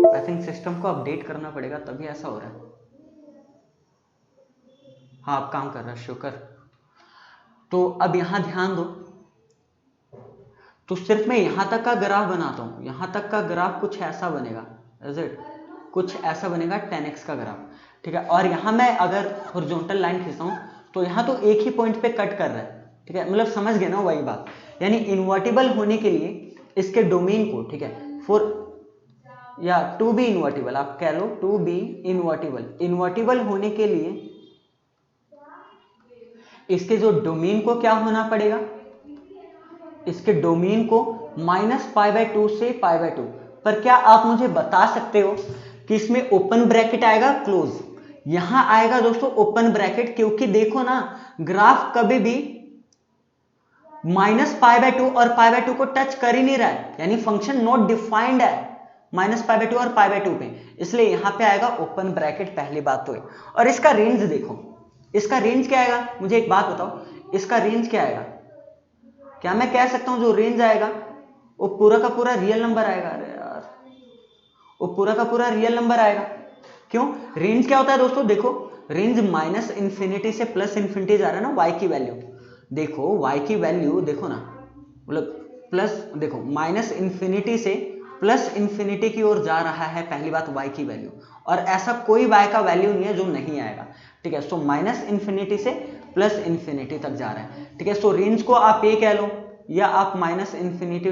Speaker 1: I think system को अपडेट करना पड़ेगा तभी ऐसा हो रहा है, हाँ अब काम कर रहा है, शुक्र। तो अब यहां ध्यान दो, तो सिर्फ मैं यहां तक का ग्राफ बनाता हूं, यहां तक का ग्राफ कुछ ऐसा बनेगा, इज इट, कुछ ऐसा बनेगा tan x का ग्राफ, ठीक है, और यहां मैं अगर हॉरिजॉन्टल लाइन खींचता हूं तो यहां तो एक ही पॉइंट पे कट कर रहा है, ठीक है, मतलब समझ गए ना वही बात, यानी इन्वर्टिबल होने के लिए इसके डोमेन को, ठीक है, फॉर या टू बी इन्वर्टिबल, आप कह लो टू बी इन्वर्टिबल, इन्वर्टिबल होने के लिए इसके जो डोमेन को क्या होना पड़ेगा, इसके डोमेन को -π/2 से π/2, पर क्या आप मुझे बता सकते हो कि इसमें ओपन ब्रैकेट आएगा क्लोज, यहां आएगा दोस्तों ओपन ब्रैकेट, क्योंकि देखो ना ग्राफ कभी भी -π/2 और π/2 को टच कर ही नहीं रहा है, यानी फंक्शन नॉट डिफाइंड है -π/2 और π/2 पे, इसलिए यहां पे आएगा ओपन ब्रैकेट, पहली बात तो है। और इसका रेंज देखो, इसका रेंज क्या आएगा, मुझे एक बात बताओ, इसका रेंज क्या आएगा, क्या मैं कह सकता हूं जो रेंज आएगा वो पूरा का पूरा रियल नंबर आएगा, अरे यार वो पूरा का पूरा रियल नंबर आएगा, क्यों, रेंज क्या होता है दोस्तों, देखो रेंज -∞ से +∞ जा रहा है ना, y की वैल्यू देखो, y की वैल्यू देखो ना, मतलब प्लस देखो -∞ से +∞ की ओर जा रहा है, पहली बात y की वैल्यू, और ऐसा कोई y का वैल्यू नहीं है जो नहीं आएगा, ठीक है, सो -∞ से +∞ तक जा रहा है, ठीक है, सो रेंज को आप ये कह लो, या आप -∞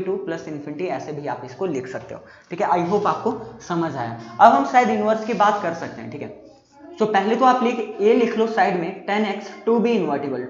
Speaker 1: टू +∞, ऐसे भी आप इसको लिख सकते हो, ठीक है, आई होप आपको समझ आया। अब हम शायद इनवर्स की बात कर सकते हैं, ठीक है, सो पहले तो आप ये लिख लो साइड में tan x to be invertible,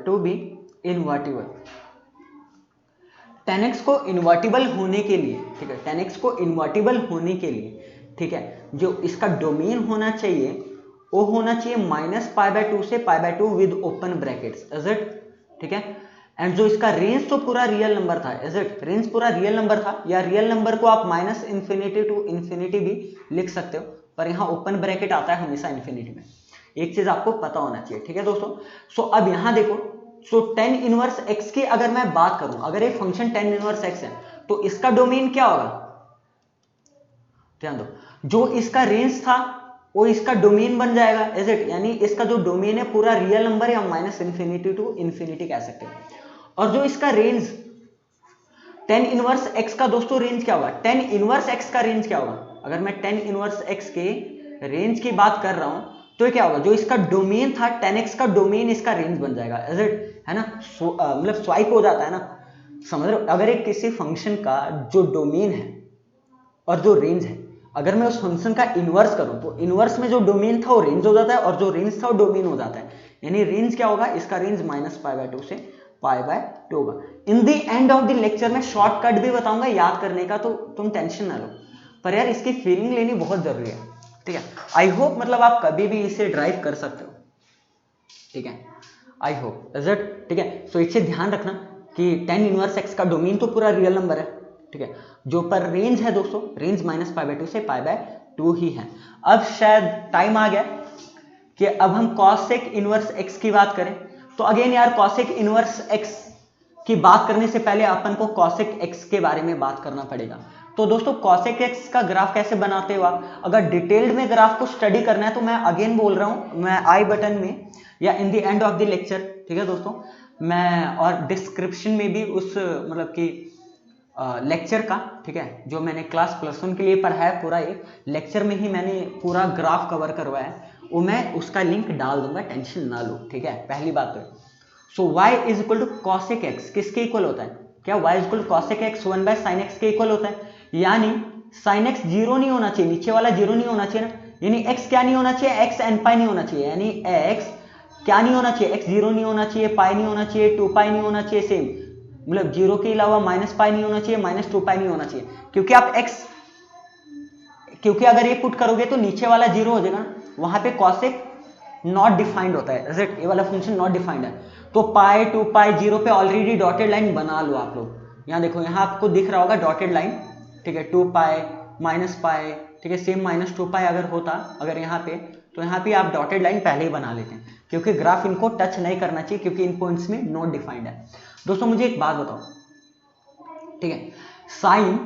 Speaker 1: tan x को इन्वर्टिबल होने के लिए, ठीक है, tan x को इन्वर्टिबल होने के लिए, ठीक है, जो इसका डोमेन होना चाहिए वो होना चाहिए -π/2 से π/2 with open brackets, is it, ठीक है, एंड जो इसका रेंज तो पूरा रियल नंबर था, इज इट, रेंज पूरा रियल नंबर था, या रियल नंबर को आप -∞ टू ∞ भी लिख सकते हो, पर यहाँ ओपन ब्रैकेट आता है हमेशा इन्फिनिटी में, एक चीज आपको पता होना चाहिए, ठीक है दोस्तों। सो अब यहां देखो, सो tan इनवर्स x की अगर मैं बात करूं, अगर ये फंक्शन tan इनवर्स x है तो इसका डोमेन क्या होगा, ध्यान दो, जो इसका रेंज था वो इसका डोमेन बन जाएगा, इज इट, यानी इसका जो डोमेन है पूरा रियल नंबर या -∞ टू ∞ कह सकते हैं, और जो इसका रेंज tan इनवर्स x का दोस्तों रेंज क्या होगा, tan इनवर्स x का रेंज क्या होगा, अगर मैं tan इनवर्स x के रेंज की बात कर रहा हूं तो ये क्या होगा, जो इसका डोमेन था tan x का डोमेन इसका रेंज बन जाएगा, इज इट, है ना, मतलब स्वाइप हो जाता है ना, समझ रहे हो, अगर एक किसी फंक्शन का जो डोमेन है और जो रेंज है, अगर मैं उस फंक्शन का इनवर्स करूं तो इनवर्स में जो डोमेन था वो रेंज हो जाता है, और जो रेंज था वो डोमेन हो जाता है, यानी रेंज क्या होगा, इसका रेंज -π/2 से π/2 होगा। In the end of the lecture में शॉर्टकट भी बताऊंगा याद करने का, तो तुम टेंशन ना लो, पर यार इसकी फीलिंग लेनी बहुत जरूरी है, ठीक है, आई होप मतलब आप कभी भी इसे ड्राइव कर सकते हो, ठीक है, आई होप इज इट, ठीक है। सो इससे ध्यान रखना कि tan इनवर्स x का डोमेन तो पूरा रियल नंबर है, ठीक है, जो पर रेंज है दोस्तों, रेंज -π/2 से π/2 ही है। अब शायद टाइम आ गया कि अब हम cosec इनवर्स x की बात करें। तो अगेन यार cosec इनवर्स x की बात करने से पहले अपन को cosec x के बारे में बात करना पड़ेगा। तो दोस्तों cosec x का ग्राफ कैसे बनाते हो आप, अगर डिटेल्ड में ग्राफ को स्टडी करना है तो मैं अगेन बोल रहा हूं, मैं आई बटन में या in the end of the lecture, ठीक है दोस्तों, मैं और डिस्क्रिप्शन में भी उस मतलब कि लेक्चर का, ठीक है, जो मैंने क्लास +1 के लिए पढ़ा है पूरा एक लेक्चर में ही मैंने पूरा ग्राफ कवर करवाया है, वो मैं उसका लिंक डाल दूंगा, टेंशन ना लो, ठीक है। पहली बात तो so y is equal to cosec x किसके इक्वल होता है, क्या y is equal to cosec x 1/sin x के इक्वल होता है, यानी sin x 0 नहीं होना चाहिए, नीचे वाला 0 नहीं होना चाहिए ना, यानी x क्या नहीं होना चाहिए, x nπ नहीं होना चाहिए, यानी x क्या नहीं होना चाहिए, x 0 नहीं होना चाहिए, पाई नहीं होना चाहिए, 2π नहीं होना चाहिए, सेम मतलब 0 के अलावा -π नहीं होना चाहिए, -2π नहीं होना चाहिए, क्योंकि आप x, क्योंकि अगर ये पुट करोगे तो नीचे वाला 0 हो जाएगा, वहां पे cosec नॉट डिफाइंड होता है, इज इट, ये वाला फंक्शन नॉट डिफाइंड है। तो पाई 2π 0 पे ऑलरेडी डॉटेड लाइन बना लो आप लोग, यहाँ देखो, यहाँ आपको दिख रहा होगा डॉटेड लाइन, ठीक है, 2π -π, ठीक है, सेम -2π अगर होता अगर यहाँ पे, तो यहाँ पे आप डॉटेड लाइन पहले ही बना लेते हैं, क्योंकि ग्राफ इनको टच नहीं करना चाहिए, क्योंकि इन पॉइंट्स में नॉट डिफाइंड है। दोस्तों मुझे एक बात बताओ, ठीक है, साइन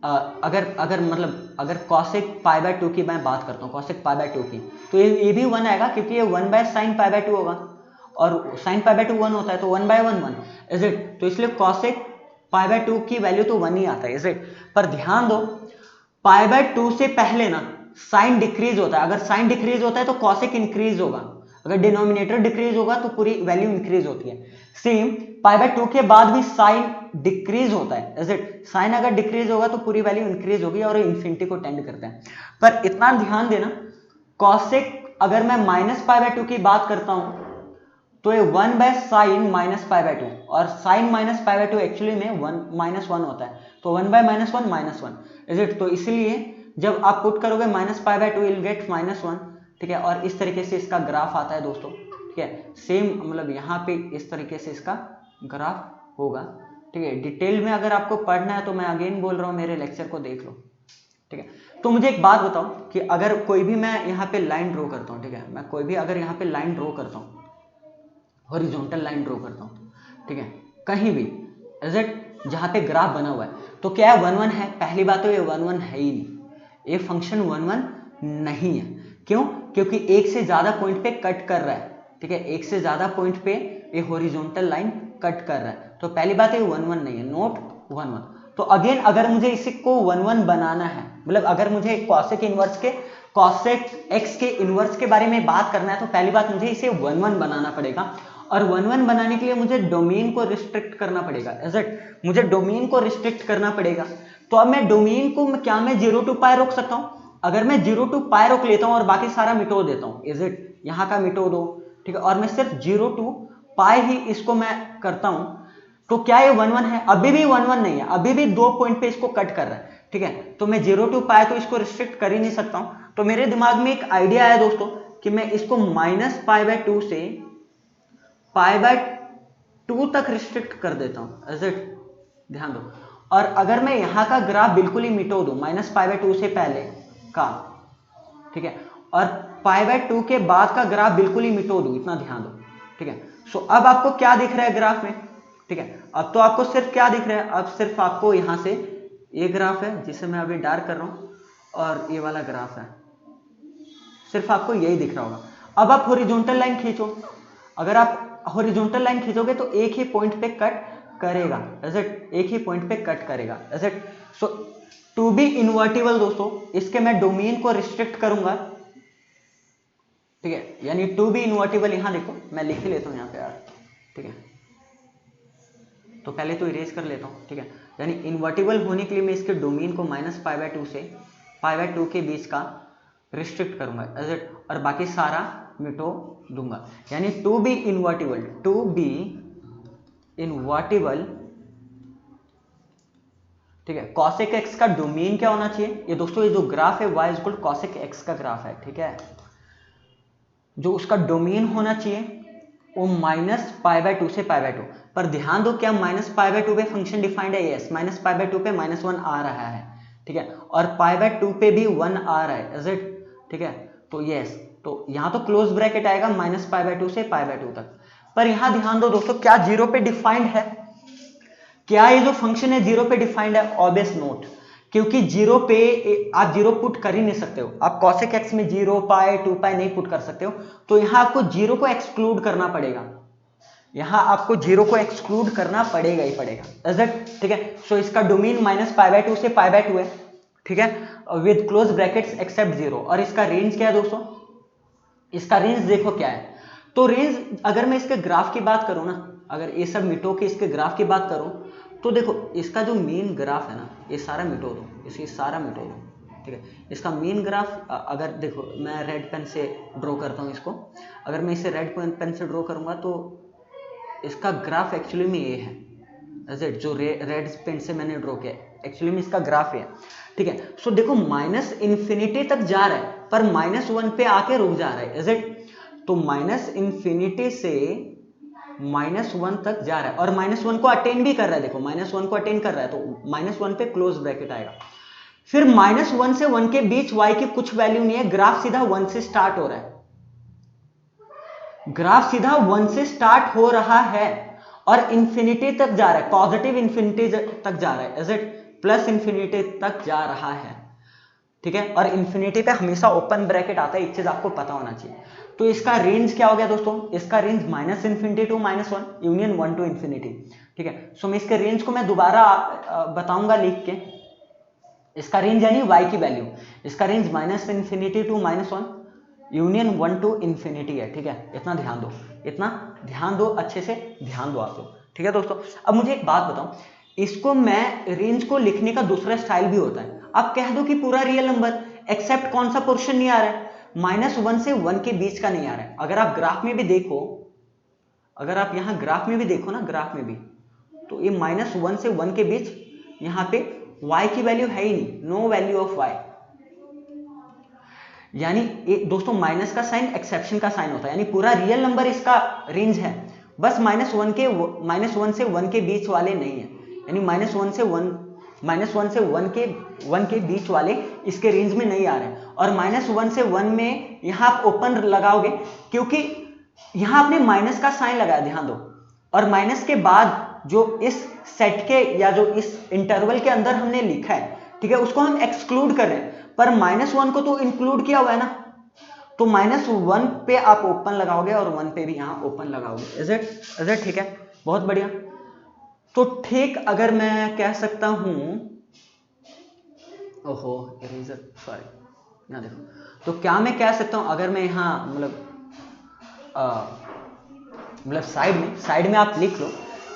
Speaker 1: अगर मतलब अगर cosec π/2 की मैं बात करता हूँ, cosec π/2 की, तो ये भी 1 आएगा, क्योंकि ये 1/sin π/2 होगा, और sin π/2 1 होता है, तो 1/1 1 इज इट, तो इसलिए cosec π/2 की वैल्यू तो 1 ही आता है, इज इट। पर ध्यान दो, π/2 से पहले ना साइन डिक्रीज होता है, अगर साइन डिक्रीज होता है तो cosec इंक्रीज होगा, अगर डिनोमिनेटर डिक्रीज होगा तो पूरी वैल्यू इंक्रीज होती है। सेम π/2 के बाद भी साइन डिक्रीज होता है, इज इट, साइन अगर डिक्रीज होगा तो पूरी वैल्यू इंक्रीज होगी और इन्फिनिटी को टेंड करता है। पर इतना ध्यान देना, cosec अगर मैं -π/2 की बात करता हूं तो ये 1/sin -π/2, और sin -π/2 एक्चुअली में 1 होता है, तो 1/-1 इज इट। तो इसलिए जब आप पुट करोगे -π/2 विल गेट -1, ठीक है, और इस तरीके से इसका ग्राफ आता है दोस्तों, ठीक है, सेम मतलब यहाँ पे इस तरीके से इसका ग्राफ होगा, ठीक है। डिटेल में अगर आपको पढ़ना है तो मैं अगेन बोल रहा हूँ, मेरे लेक्चर को देख लो, ठीक है। तो मुझे एक बात बताओ कि अगर कोई भी मैं यहाँ पे लाइन ड्रॉ करता हूँ, ठीक है, मैं कोई भी अगर यहाँ पे लाइन ड्रॉ करता हूँ, हॉरिजॉन्टल लाइन ड्रॉ करता हूँ, ठीक है, कहीं भी इज इट, जहाँ पे ग्राफ बना हुआ है, तो क्या है 1 1 है, पहली बात तो ये 1 1 है ही नहीं, ये फंक्शन 1 1 नहीं है, क्यों, क्योंकि एक से ज्यादा पॉइंट पे कट कर रहा है, ठीक है, एक से ज्यादा पॉइंट पे ये हॉरिजॉन्टल लाइन कट कर रहा है, तो पहली बात ये 1 1 नहीं है, नोट 1 1। तो अगेन अगर मुझे इसी को 1 1 बनाना है, मतलब अगर मुझे cosec इनवर्स के cosec x के इनवर्स के बारे में बात करना है, तो पहली बात मुझे इसे 1 1 बनाना पड़ेगा, और 1 1 बनाने के लिए मुझे डोमेन को रिस्ट्रिक्ट करना पड़ेगा, इज इट, मुझे डोमेन को रिस्ट्रिक्ट करना पड़ेगा। तो अब मैं डोमेन को क्या मैं 0 to π रोक सकता हूं, अगर मैं 0 to π रोक लेता हूं और बाकी सारा मिटो देता हूं, इज इट, यहाँ का मिटो दो, ठीक है, और मैं सिर्फ 0 to π ही इसको मैं करता हूं, तो क्या ये 1 1 है, अभी भी 1 1 नहीं है, अभी भी 2 पॉइंट पे इसको कट कर रहा है, ठीक है, तो मैं 0 to π तो इसको रिस्ट्रिक्ट कर ही नहीं सकता हूं। तो मेरे दिमाग में एक आइडिया आया दोस्तों कि मैं इसको -π/2 से π/2 तक रिस्ट्रिक्ट कर देता हूं, इज इट, ध्यान दो, और अगर मैं यहां का ग्राफ बिल्कुल ही मिटो दूं -π/2 से पहले का, ठीक है, और π/2 के बाद का ग्राफ बिल्कुल ही मिटो दूं, इतना ध्यान दो, ठीक है। सो अब आपको क्या दिख रहा है ग्राफ में, ठीक है, अब तो आपको सिर्फ क्या दिख रहा है, अब सिर्फ आपको यहां से ये ग्राफ है जिसे मैं अभी डार्क कर रहा हूं, और ये वाला ग्राफ है, सिर्फ आपको यही दिख रहा होगा। अब आप हॉरिजॉन्टल लाइन खींचो, अगर आप हॉरिजॉन्टल लाइन खींचोगे तो एक ही पॉइंट पे कट करेगा, इज इट, एक ही पॉइंट पे कट करेगा, is it. So to be invertible दोस्तों, इसके मैं डोमेन को रिस्ट्रिक्ट करूंगा, ठीक है, यानी टू बी इन्वर्टिबल, यहां देखो मैं लिख ही लेता हूं यहाँ पे यार, ठीक है, तो पहले तो इरेज कर लेता हूं, ठीक है, यानी इन्वर्टिबल होने के लिए मैं इसके डोमेन को -π/2 से π/2 के बीच का रिस्ट्रिक्ट करूंगा, इज इट, और बाकी सारा मिटो दूंगा, यानी टू बी इन्वर्टिबल, ठीक है, cosec x का डोमेन क्या होना चाहिए, ये दोस्तों ये जो ग्राफ है y इक्वल cosec x का ग्राफ है, ठीक है, जो उसका डोमेन होना चाहिए वो माइनस पाई बाय टू से पाई बाय टू। पर ध्यान दो क्या माइनस पाई बाय टू पे फंक्शन डिफाइंड है? Yes, minus pi by two पे -1 आ रहा है, ठीक है, और पाई बाय टू पे भी 1 आ रहा है, इज इट? ठीक है, तो यस, तो यहाँ तो क्लोज ब्रैकेट आएगा माइनस पाई बाय टू से पाई बाय टू तक। पर यहाँ ध्यान दो दोस्तों, क्या जीरो पे डिफाइंड है? क्या ये जो फंक्शन है जीरो पे डिफाइंड है? ऑब्वियस नोट, क्योंकि जीरो पे आप जीरो पुट कर ही नहीं सकते हो। आप cosec x में 0 पाई 2 पाई नहीं पुट कर सकते हो, तो यहाँ आपको जीरो को एक्सक्लूड करना पड़ेगा, यहाँ आपको जीरो को एक्सक्लूड करना पड़ेगा ही पड़ेगा, इज इट? ठीक है, सो इसका domain minus pi by two से पाई बाय टू है, ठीक है, with close brackets except zero. और इसका रेंज क्या है दोस्तों? इसका रेंज देखो क्या है, तो रेंज अगर मैं इसके ग्राफ की बात करूं ना, अगर ये सब मिटो के इसके ग्राफ की बात करूं, तो देखो इसका जो मेन ग्राफ है ना, ये सारा मिटो दो, इसे सारा मिटो दो, ठीक है। इसका मेन ग्राफ अगर देखो मैं रेड पेन से ड्रॉ करता हूँ इसको, अगर मैं इसे रेड पेन से ड्रॉ करूंगा तो इसका ग्राफ एक्चुअली में ये है, जो रेड पेन से मैंने ड्रॉ किया एक्चुअली में इसका ग्राफ है, ठीक है। सो देखो माइनस इन्फिनिटी तक जा रहा है, पर -1 पे आके रुक जा रहा है, इज इट? तो माइनस इन्फिनिटी से -1 तक जा रहा है और -1 को अटेन भी कर रहा है, देखो -1 को अटेन कर रहा है, तो -1 पे क्लोज ब्रैकेट आएगा। फिर -1 से 1 के बीच y की कुछ वैल्यू नहीं है, ग्राफ सीधा 1 से स्टार्ट हो रहा है, ग्राफ सीधा 1 से स्टार्ट हो रहा है और इंफिनिटी तक जा रहा है, पॉजिटिव इंफिनिटी तक जा रहा है, इज इट? प्लस इंफिनिटी तक जा रहा है, ठीक है, और इंफिनिटी पे हमेशा ओपन ब्रैकेट आता है, एक चीज आपको पता होना चाहिए। तो इसका रेंज क्या हो गया दोस्तों? इसका range minus infinity to -1 union 1 to infinity, ठीक है। सो मैं इसके रेंज को मैं दोबारा बताऊंगा लिख के, इसका रेंज यानी y की वैल्यू, इसका range minus infinity to -1 union 1 to infinity है, ठीक है। इतना ध्यान दो, इतना ध्यान दो, अच्छे से ध्यान दो आप लोग, ठीक है दोस्तों। अब मुझे एक बात बताओ, इसको मैं रेंज को लिखने का दूसरा स्टाइल भी होता है, आप कह दो कि पूरा रियल नंबर एक्सेप्ट कौन सा पोर्शन नहीं आ रहा है? -1 से 1 के बीच का नहीं आ रहा है। अगर आप ग्राफ में भी देखो, अगर आप यहाँ ग्राफ में भी देखो ना, ग्राफ में भी, तो ये -1 से 1 के बीच यहाँ पे y की वैल्यू है ही नहीं, नो वैल्यू ऑफ y, यानी दोस्तों माइनस का साइन एक्सेप्शन का साइन होता है, यानी पूरा रियल नंबर इसका रेंज है, बस -1 से 1 के बीच वाले नहीं है, यानी -1 से 1 के बीच वाले इसके रेंज में नहीं आ रहे हैं। और -1 से 1 में यहाँ आप ओपन लगाओगे, क्योंकि यहाँ आपने माइनस का साइन लगाया, ध्यान दो, और माइनस के बाद जो इस सेट के या जो इस इंटरवल के अंदर हमने लिखा है, ठीक है, उसको हम एक्सक्लूड कर रहे हैं, पर -1 को तो इंक्लूड किया हुआ है ना, तो -1 पे आप ओपन लगाओगे और 1 पे भी यहाँ ओपन लगाओगे, इज इट? ठीक है, बहुत बढ़िया। तो ठीक अगर मैं कह सकता हूं, ओहो इरेजर, सॉरी, यहाँ देखो, तो क्या मैं कह सकता हूं, अगर मैं यहाँ मतलब साइड में आप लिख लो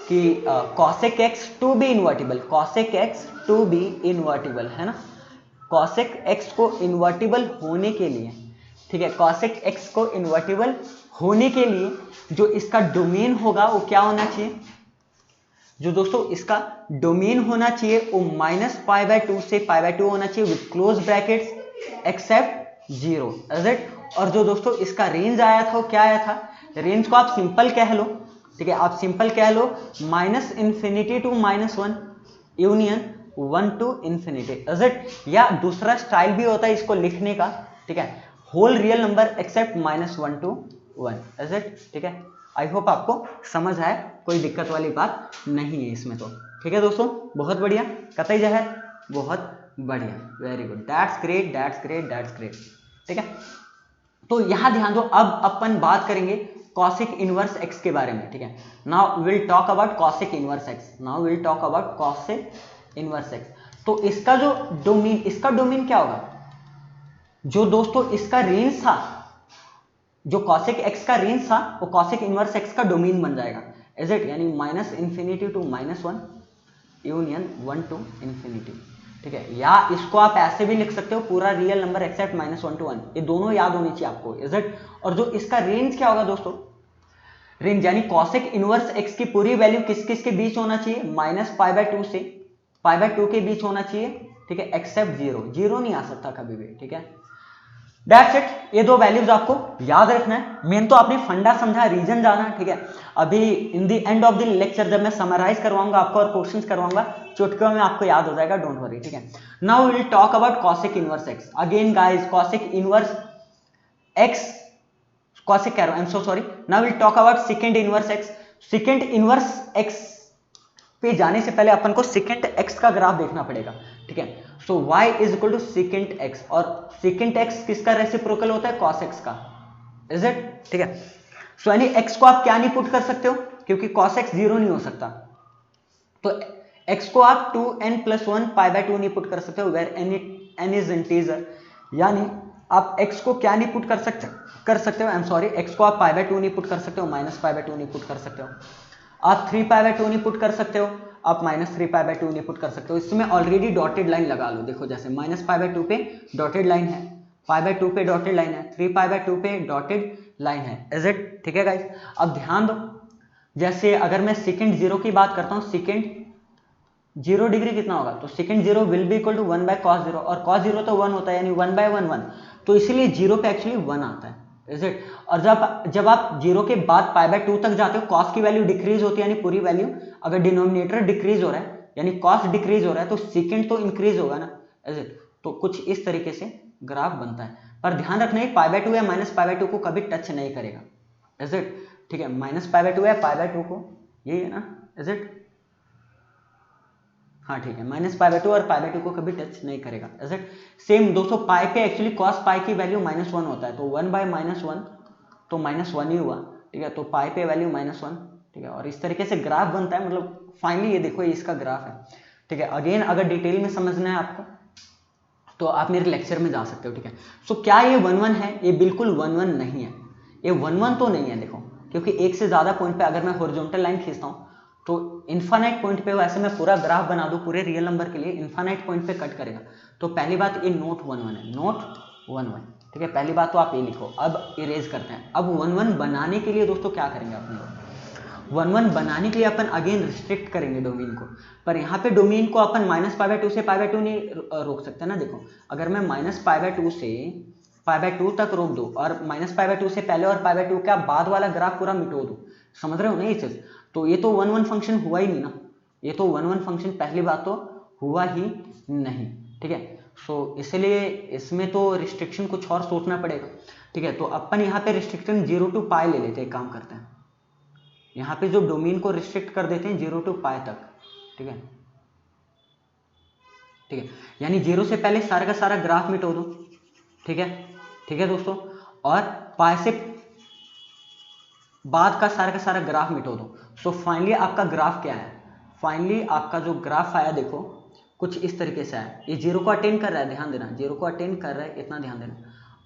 Speaker 1: कि cosec x to be invertible, cosec x to be invertible, है ना, cosec x को इन्वर्टिबल होने के लिए, ठीक है, cosec x को इन्वर्टिबल होने के लिए जो इसका डोमेन होगा वो क्या होना चाहिए? जो दोस्तों इसका डोमेन होना चाहिए वो -π/2 से π/2 होना चाहिए with close brackets except 0, is it? और जो दोस्तों इसका रेंज आया था वो क्या आया था? रेंज को आप सिंपल कह लो, ठीक है, आप सिंपल कह लो -∞ to -1 union 1 to infinity, is it? या दूसरा स्टाइल भी होता है इसको लिखने का, ठीक है, whole real number except -1 to 1, is it? ठीक है, आई होप आपको समझ आए, कोई दिक्कत वाली बात नहीं है इसमें तो, ठीक है दोस्तों, बहुत बढ़िया, कतई जहर, बहुत बढ़िया, very good, that's great, that's great, that's great, ठीक है। तो यहां ध्यान दो, अब अपन बात करेंगे कॉसिक इनवर्स एक्स के बारे में, ठीक है। Now will talk about cosec inverse x, now will talk about cosec inverse x. तो इसका जो डोमेन, इसका डोमेन क्या होगा? जो दोस्तों इसका रेंज था, जो cosec x का रेंज था, वो cosec इनवर्स x का डोमेन बन जाएगा, इज इट? यानी -∞ टू -1 यूनियन 1 टू इंफिनिटी, ठीक है। या इसको आप ऐसे भी लिख सकते हो, पूरा रियल नंबर एक्सेप्ट -1 टू 1, ये दोनों याद होनी चाहिए आपको, इज इट? और जो इसका रेंज क्या होगा दोस्तों? रेंज यानी cosec इनवर्स x की पूरी वैल्यू किस किस के बीच होना चाहिए? -π/2 से π/2 के बीच होना चाहिए, ठीक है, एक्सेप्ट 0, 0 नहीं आ सकता कभी भी, ठीक है। That's it. ये दो वैल्यूज आपको याद रखना है। मेन तो आपने फंडा समझा, रीजन जाना है, ठीक है। अभी in the end of the lecture जब मैं समराइज करवाऊंगा आपको और क्वेश्चंस करवाऊंगा, चुटकियों में आपको याद हो जाएगा, डोंट वरी, ठीक है। Now we will talk about cosec inverse x. Again guys, cosec inverse x, cosec कह रहा हूं, I am so sorry. Now we will talk about second inverse x. Second inverse x पे जाने से पहले अपन को सेकंड एक्स का graph देखना पड़ेगा, ठीक है। So y is equal to second x, और सेकंड एक्स किसका रेसिप्रोकल होता है? cos x का, इज इट, ठीक है। सो यानी x को आप क्या नहीं पुट कर सकते हो, क्योंकि cos x जीरो नहीं हो सकता, तो x को आप 2n+1 π/2 नहीं पुट कर सकते हो, वेयर n इज इंटीजर। यानी आप x को क्या नहीं पुट कर सकते हो, आई एम सॉरी, x को आप π/2 नहीं पुट कर सकते हो, -π/2 नहीं पुट कर सकते हो, आप 3π/2 नहीं पुट कर सकते हो, आप -3π/2 नहीं पुट कर सकते हो। इसमें ऑलरेडी डॉटेड लाइन लगा लो, देखो जैसे -π/2 पे डॉटेड लाइन है, π/2 पे डॉटेड लाइन है, 3π/2 पे डॉटेड लाइन है, इज इट, ठीक है गाइस। अब ध्यान दो, जैसे अगर मैं सेकंड जीरो की बात करता हूँ, सेकंड 0 डिग्री कितना होगा, तो second zero will be equal to 1/cos 0, और cos 0 तो 1 होता है, यानी 1/1 1, तो इसीलिए जीरो पे एक्चुअली 1 आता है, इज इट। और जब आप जीरो के बाद π/2 तक जाते हो, cos की वैल्यू डिक्रीज होती है, यानी पूरी वैल्यू, अगर डिनोमिनेटर डिक्रीज हो रहा है यानी cos डिक्रीज हो रहा है, तो सेकंड तो इंक्रीज होगा ना, इज इट। तो कुछ इस तरीके से ग्राफ बनता है, पर ध्यान रखना है π/2 या -π/2 को कभी टच नहीं करेगा, इज इट, ठीक है। -π/2 या π/2 को, यही है ना, इज इट, हाँ ठीक है, -π/2 और π/2 को कभी टच नहीं करेगा, इज इट। सेम दोस्तों, पाई पे एक्चुअली cos पाई की वैल्यू -1 होता है, तो 1/-1 तो -1 ही हुआ, ठीक है। तो पाई पे वैल्यू -1, ठीक है, और इस तरीके से ग्राफ बनता है, मतलब फाइनली ये देखो, ये इसका ग्राफ है, ठीक है। अगेन अगर डिटेल में समझना है आपको, तो आप मेरे लेक्चर में जा सकते हो, ठीक है। सो क्या ये 1-1 है? ये बिल्कुल 1-1 नहीं है, ये 1-1 तो नहीं है, देखो, क्योंकि एक से ज्यादा पॉइंट पे अगर मैं हॉरिजॉन्टल लाइन खींचता हूँ, तो इन्फानाइट पॉइंट पे, वैसे मैं पूरा ग्राफ बना दूं पूरे रियल नंबर के लिए, इन्फानाइट पॉइंट पे कट करेगा। तो पहली बात, ये नोट 1-1 है, नोट 1-1, ठीक है। पहली बात तो आप ये लिखो। अब इरेज करते हैं। अब 1-1 बनाने के लिए दोस्तों क्या करेंगे अपने लोग, 1-1 बनाने के लिए अपन अगेन रिस्ट्रिक्ट करेंगे डोमेन को, पर यहाँ पे डोमेन को अपन -π/2 से π/2 नहीं रोक सकते ना। देखो, अगर मैं -π/2 से π/2 तक रोक दूं, और -π/2 से पहले और π/2 का बाद वाला ग्राफ पूरा मिटो दूं, समझ रहे हो ना ये चीज, तो ये तो 1-1 फंक्शन हुआ ही नहीं ना, ये तो 1-1 फंक्शन पहली बात तो हुआ ही नहीं, ठीक है। सो इसलिए इसमें तो रिस्ट्रिक्शन कुछ और सोचना पड़ेगा, ठीक है। तो अपन यहाँ पे रिस्ट्रिक्शन 0 to π ले लेते हैं, काम करते हैं, यहाँ पे जो डोमेन को रिस्ट्रिक्ट कर देते हैं 0 to π तक, ठीक है, ठीक है। यानी 0 से पहले सारा का सारा ग्राफ मिटो दो, ठीक है, ठीक है दोस्तों, और π से बाद का सारा ग्राफ मिटो दो। सो फाइनली आपका ग्राफ क्या है, फाइनली आपका जो ग्राफ आया, देखो कुछ इस तरीके से आया, ये 0 को अटेन कर रहा है, ध्यान देना, 0 को अटेन कर रहा है, इतना ध्यान देना,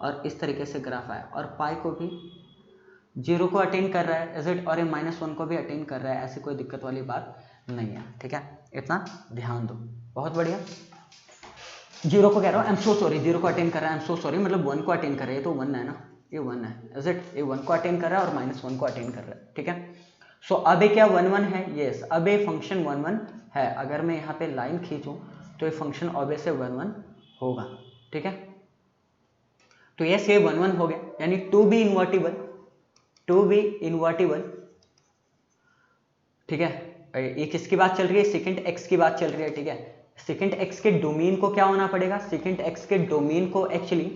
Speaker 1: और इस तरीके से ग्राफ आया, और पाई को भी 0 को अटेन कर रहा है, इज इट, और ये -1 को भी अटेन कर रहा है, ऐसी कोई दिक्कत वाली बात नहीं है, ठीक है। इतना ध्यान दो, बहुत बढ़िया। 0 को कह रहा हूँ, आई एम सो सॉरी, 0 को अटेन कर रहा है, आई एम सो सॉरी, मतलब 1 को अटेन कर रहा है, तो 1 है ना, ये 1 है, इज इट, ये 1 को अटेन कर रहा है और -1 को अटेन कर रहा है, ठीक है। सो अब ये क्या 1-1 है, यस, अब ये फंक्शन 1-1 है। अगर मैं यहाँ पे लाइन खींचूं तो ये फंक्शन ऑब्वियस से 1-1 होगा, ठीक है। तो यस, ये 1-1 हो गया, यानी टू बी इन्वर्टिबल, ठीक है। ये किसकी बात चल रही है, सेकंड एक्स की बात चल रही है, ठीक है। सेकंड एक्स के डोमेन को क्या होना पड़ेगा, सेकंड एक्स के डोमेन को एक्चुअली,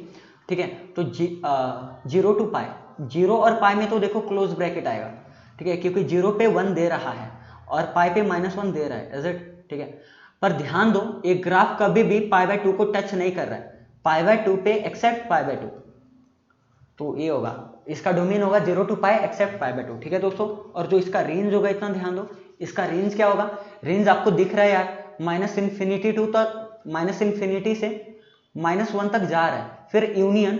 Speaker 1: ठीक है, तो 0 to π, 0 और π में तो देखो क्लोज ब्रैकेट आएगा, ठीक है, क्योंकि 0 पे 1 दे रहा है और π पे -1 दे रहा है, इज इट, ठीक है। पर ध्यान दो, एक ग्राफ कभी भी π/2 को टच नहीं कर रहा है, π/2 पे एक्सेप्ट π/2, तो ये होगा, इसका डोमेन होगा 0 to π एक्सेप्ट π/2, ठीक है दोस्तों। और जो इसका रेंज होगा, इतना ध्यान दो, इसका रेंज क्या होगा, रेंज आपको दिख रहा है यार, -∞ तक, -∞ से -1 तक जा रहा है, फिर यूनियन,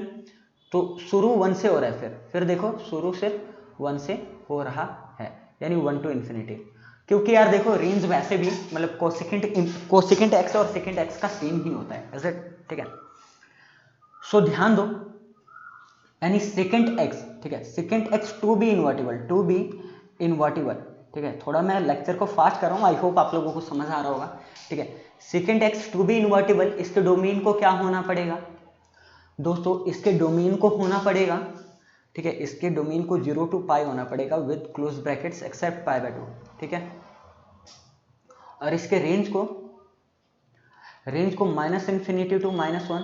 Speaker 1: तो शुरू 1 से हो रहा है, फिर देखो शुरू सिर्फ 1 से हो रहा है, यानी 1 to ∞, क्योंकि यार देखो रेंज वैसे भी मतलब कोसेकेंट एक्स और सेकेंड एक्स का सेम ही होता है, ऐसे, ठीक है। सो ध्यान दो, यानी सेकेंड एक्स, ठीक है, second x to be invertible, ठीक है। थोड़ा मैं लेक्चर को फास्ट कर रहा हूँ, आई होप आप लोगों को समझ आ रहा होगा, ठीक है। Second x to be invertible, इसके डोमेन को क्या होना पड़ेगा, दोस्तों इसके डोमेन को होना पड़ेगा, ठीक है, इसके डोमेन को 0 to पाई होना पड़ेगा with close brackets except pi by 2, ठीक है। और इसके रेंज को -∞ to -1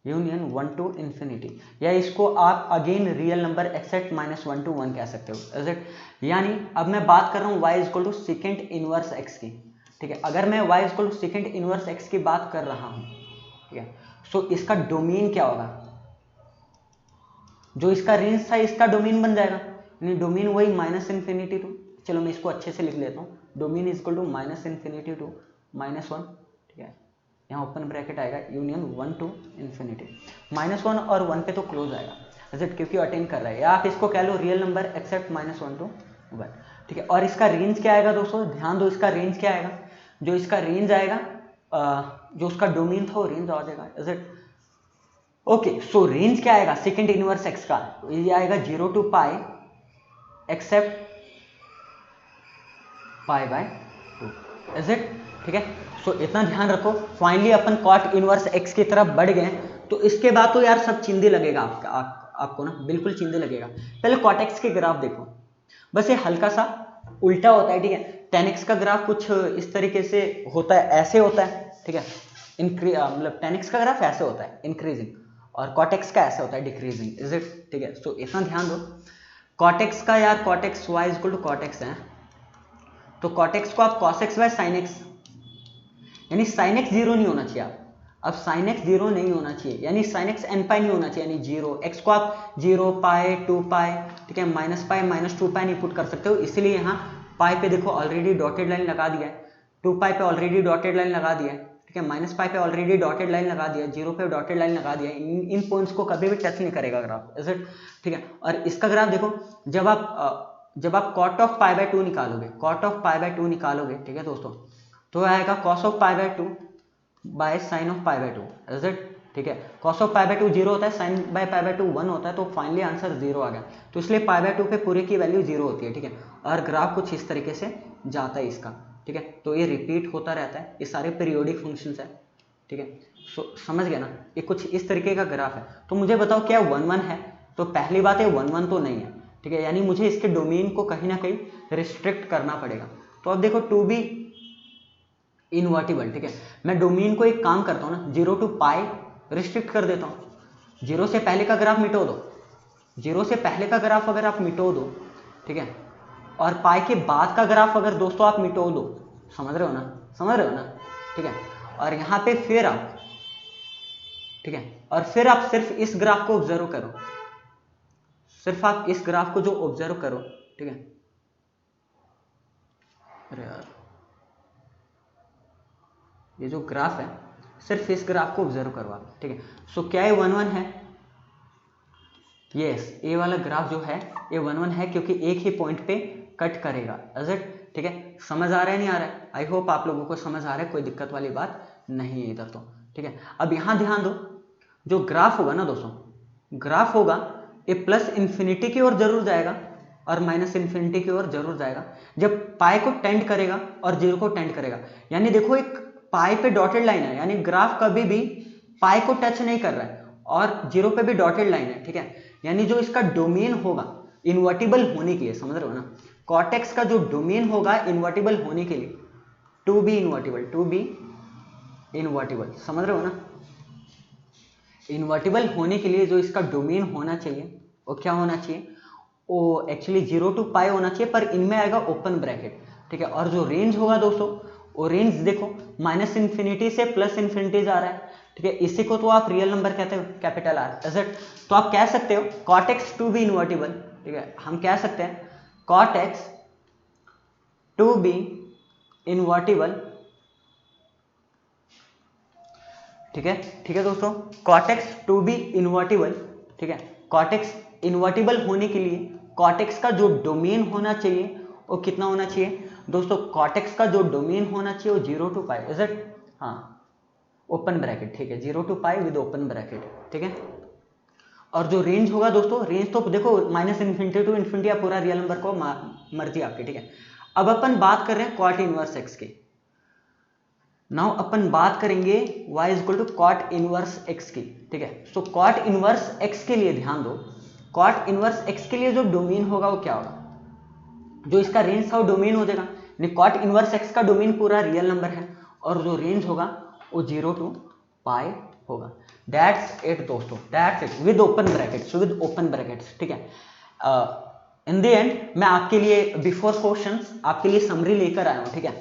Speaker 1: यूनियन 1 to इन्फिनिटी, या इसको आप again real number except -1 to 1 कह सकते हो, इज इट। यानी अब मैं बात कर रहा हूँ y equal to second inverse x की, ठीक है। अगर मैं y equal to second inverse x की बात कर रहा हूँ, ठीक है, सो इसका डोमेन क्या होगा, जो इसका रेंज था इसका डोमेन बन जाएगा, यानी डोमेन वही -∞ टू, चलो मैं इसको अच्छे से लिख लेता हूँ, domain is equal to -∞ to -1, ठीक है, यहाँ ओपन ब्रैकेट आएगा यूनियन 1 to इन्फिनिटी, -1 और 1 पे तो क्लोज आएगा, इज इट, क्योंकि अटेन कर रहा है, या आप इसको कह लो रियल नंबर एक्सेप्ट -1 to 1, ठीक है। और इसका रेंज क्या आएगा दोस्तों, ध्यान दो, इसका रेंज क्या आएगा, जो इसका रेंज आएगा, जो उसका डोमेन था वो रेंज आ जाएगा, is it. Okay, so range क्या आएगा सेकेंड इनवर्स एक्स का, ये आएगा 0 to pi except pi by 2, is it, ठीक है। सो इतना ध्यान रखो, फाइनली अपन कॉट इनवर्स एक्स की तरफ बढ़ गए, तो इसके बाद तो यार सब चिंदी लगेगा आपको ना, बिल्कुल चिंदी लगेगा। पहले कॉट एक्स के ग्राफ देखो, बस ये हल्का सा उल्टा होता है, ठीक है। tan x का ग्राफ कुछ इस तरीके से होता है, ऐसे होता है, ठीक है, मतलब tan x का ग्राफ ऐसे होता है इंक्रीजिंग, और cot x का ऐसे होता है डिक्रीजिंग, इज इट, ठीक है। सो इतना ध्यान दो, cot x का यार cot x y equal to cot x है, तो cot x को आप cos x by sin x, यानी sin x 0 नहीं होना चाहिए, अब sin x 0 नहीं होना चाहिए, यानी sin x n पाई नहीं होना चाहिए, यानी 0, x को आप 0 पाई 2 पाई, ठीक है, माइनस पाई -2 पाई नहीं पुट कर सकते हो, इसलिए यहाँ पाई पे देखो ऑलरेडी डॉटेड लाइन लगा दिया है, 2 पाई पे ऑलरेडी डॉटेड लाइन लगा दिया है, ठीक है, माइनस पाई पे ऑलरेडी डॉटेड लाइन लगा दिया, 0 पे डॉटेड लाइन लगा दिया, इन पॉइंट्स को कभी भी टच नहीं करेगा ग्राफ, इज इट, ठीक है। और इसका ग्राफ देखो, जब आप cot ऑफ पाई बाय 2 निकालोगे, cot ऑफ पाई बाय 2 निकालोगे, ठीक है दोस्तों, तो आएगा cos of pi by 2 by sine of pi by 2, is it, ठीक है। cos ऑफ पाई बाय 2 0 होता है, साइन बाय पाई बाय 2 1 होता है, तो फाइनली आंसर 0 आ गया, तो इसलिए पाई बाय 2 पे पूरे की वैल्यू 0 होती है, ठीक है। और ग्राफ कुछ इस तरीके से जाता है इसका, ठीक है, तो ये रिपीट होता रहता है, ये सारे पीरियोडिक फंक्शंस है, ठीक है। सो समझ गया ना, ये कुछ इस तरीके का ग्राफ है। तो मुझे बताओ क्या 1 1 है, तो पहली बात है 1 1 तो नहीं है, ठीक है, यानी मुझे इसके डोमेन को कहीं ना कहीं रिस्ट्रिक्ट करना पड़ेगा। तो अब देखो टू बी इनवर्टिबल, ठीक है, मैं डोमेन को एक काम करता हूँ ना, 0 to पाई रिस्ट्रिक्ट कर देता हूँ, 0 से पहले का ग्राफ मिटो दो, 0 से पहले का ग्राफ अगर आप मिटो दो, ठीक है, और पाई के बाद का ग्राफ अगर दोस्तों आप मिटो दो, समझ रहे हो ना, ठीक है। और यहाँ पे फिर आप, ठीक है, और फिर आप सिर्फ इस ग्राफ को ऑब्जर्व करो, सिर्फ आप इस ग्राफ को जो ऑब्जर्व करो, ठीक है, अरे यार ये जो ग्राफ है, सिर्फ इस ग्राफ को ऑब्जर्व करो आप, ठीक है। सो क्या ये 1 1 है, यस, ये वाला ग्राफ जो है ये 1 1 है, क्योंकि एक ही पॉइंट पे कट करेगा, इज इट, ठीक है। समझ आ रहा है नहीं आ रहा है, आई होप आप लोगों को समझ आ रहा है, कोई दिक्कत वाली बात नहीं है इधर तो, ठीक है। अब यहाँ ध्यान दो, जो ग्राफ होगा ना दोस्तों, ग्राफ होगा ये प्लस इन्फिनिटी की ओर जरूर जाएगा और माइनस इन्फिनिटी की ओर जरूर जाएगा, जब पाई को टेंड करेगा और 0 को टेंड करेगा, यानी देखो एक पाई पे डॉटेड लाइन है, यानी ग्राफ कभी भी पाई को टच नहीं कर रहा है, और 0 पे भी डॉटेड लाइन है, ठीक है, यानी जो इसका डोमेन होगा इन्वर्टिबल होने के लिए, समझ रहे हो ना, cot x का जो डोमेन होगा इन्वर्टिबल होने के लिए, टू बी इन्वर्टिबल, समझ रहे हो ना, इन्वर्टिबल होने के लिए जो इसका डोमेन होना चाहिए वो क्या होना चाहिए, वो एक्चुअली 0 to पाई होना चाहिए, पर इनमें आएगा ओपन ब्रैकेट, ठीक है। और जो रेंज होगा दोस्तों, वो रेंज देखो माइनस इन्फिनिटी से प्लस इन्फिनिटी जा रहा है, ठीक है, इसी को तो आप रियल नंबर कहते हो, कैपिटल आर, इज इट। तो आप कह सकते हो cot x to be invertible, ठीक है, हम कह सकते हैं cot x to be invertible, ठीक है दोस्तों, cot x to be invertible, ठीक है, cot x इन्वर्टिबल होने के लिए cot x का जो डोमेन होना चाहिए वो कितना होना चाहिए दोस्तों, cot x का जो डोमेन होना चाहिए वो 0 to पाई, इज इट, हाँ, ओपन ब्रैकेट, ठीक है, 0 to pi with open bracket, ठीक है। और जो रेंज होगा दोस्तों, रेंज तो देखो माइनस इन्फिनिटी टू इन्फिनिटी, या पूरा रियल नंबर को मर्जी आपकी, ठीक है। अब अपन बात कर रहे हैं cot इनवर्स x की, नाउ अपन बात करेंगे y is equal to cot inverse x की, ठीक है। सो कॉट इनवर्स x के लिए ध्यान दो, कॉट इनवर्स x के लिए जो डोमेन होगा वो क्या होगा, जो इसका रेंज था वो डोमेन हो जाएगा। कॉट इनवर्स x का डोमेन पूरा रियल नंबर है और जो रेंज होगा वो 0 to पाई होगा। दैट्स इट दोस्तों, that's it with open brackets, with open brackets, ठीक है। इन द एंड मैं आपके लिए बिफोर क्वेश्चंस आपके लिए समरी लेकर आया हूँ, ठीक है।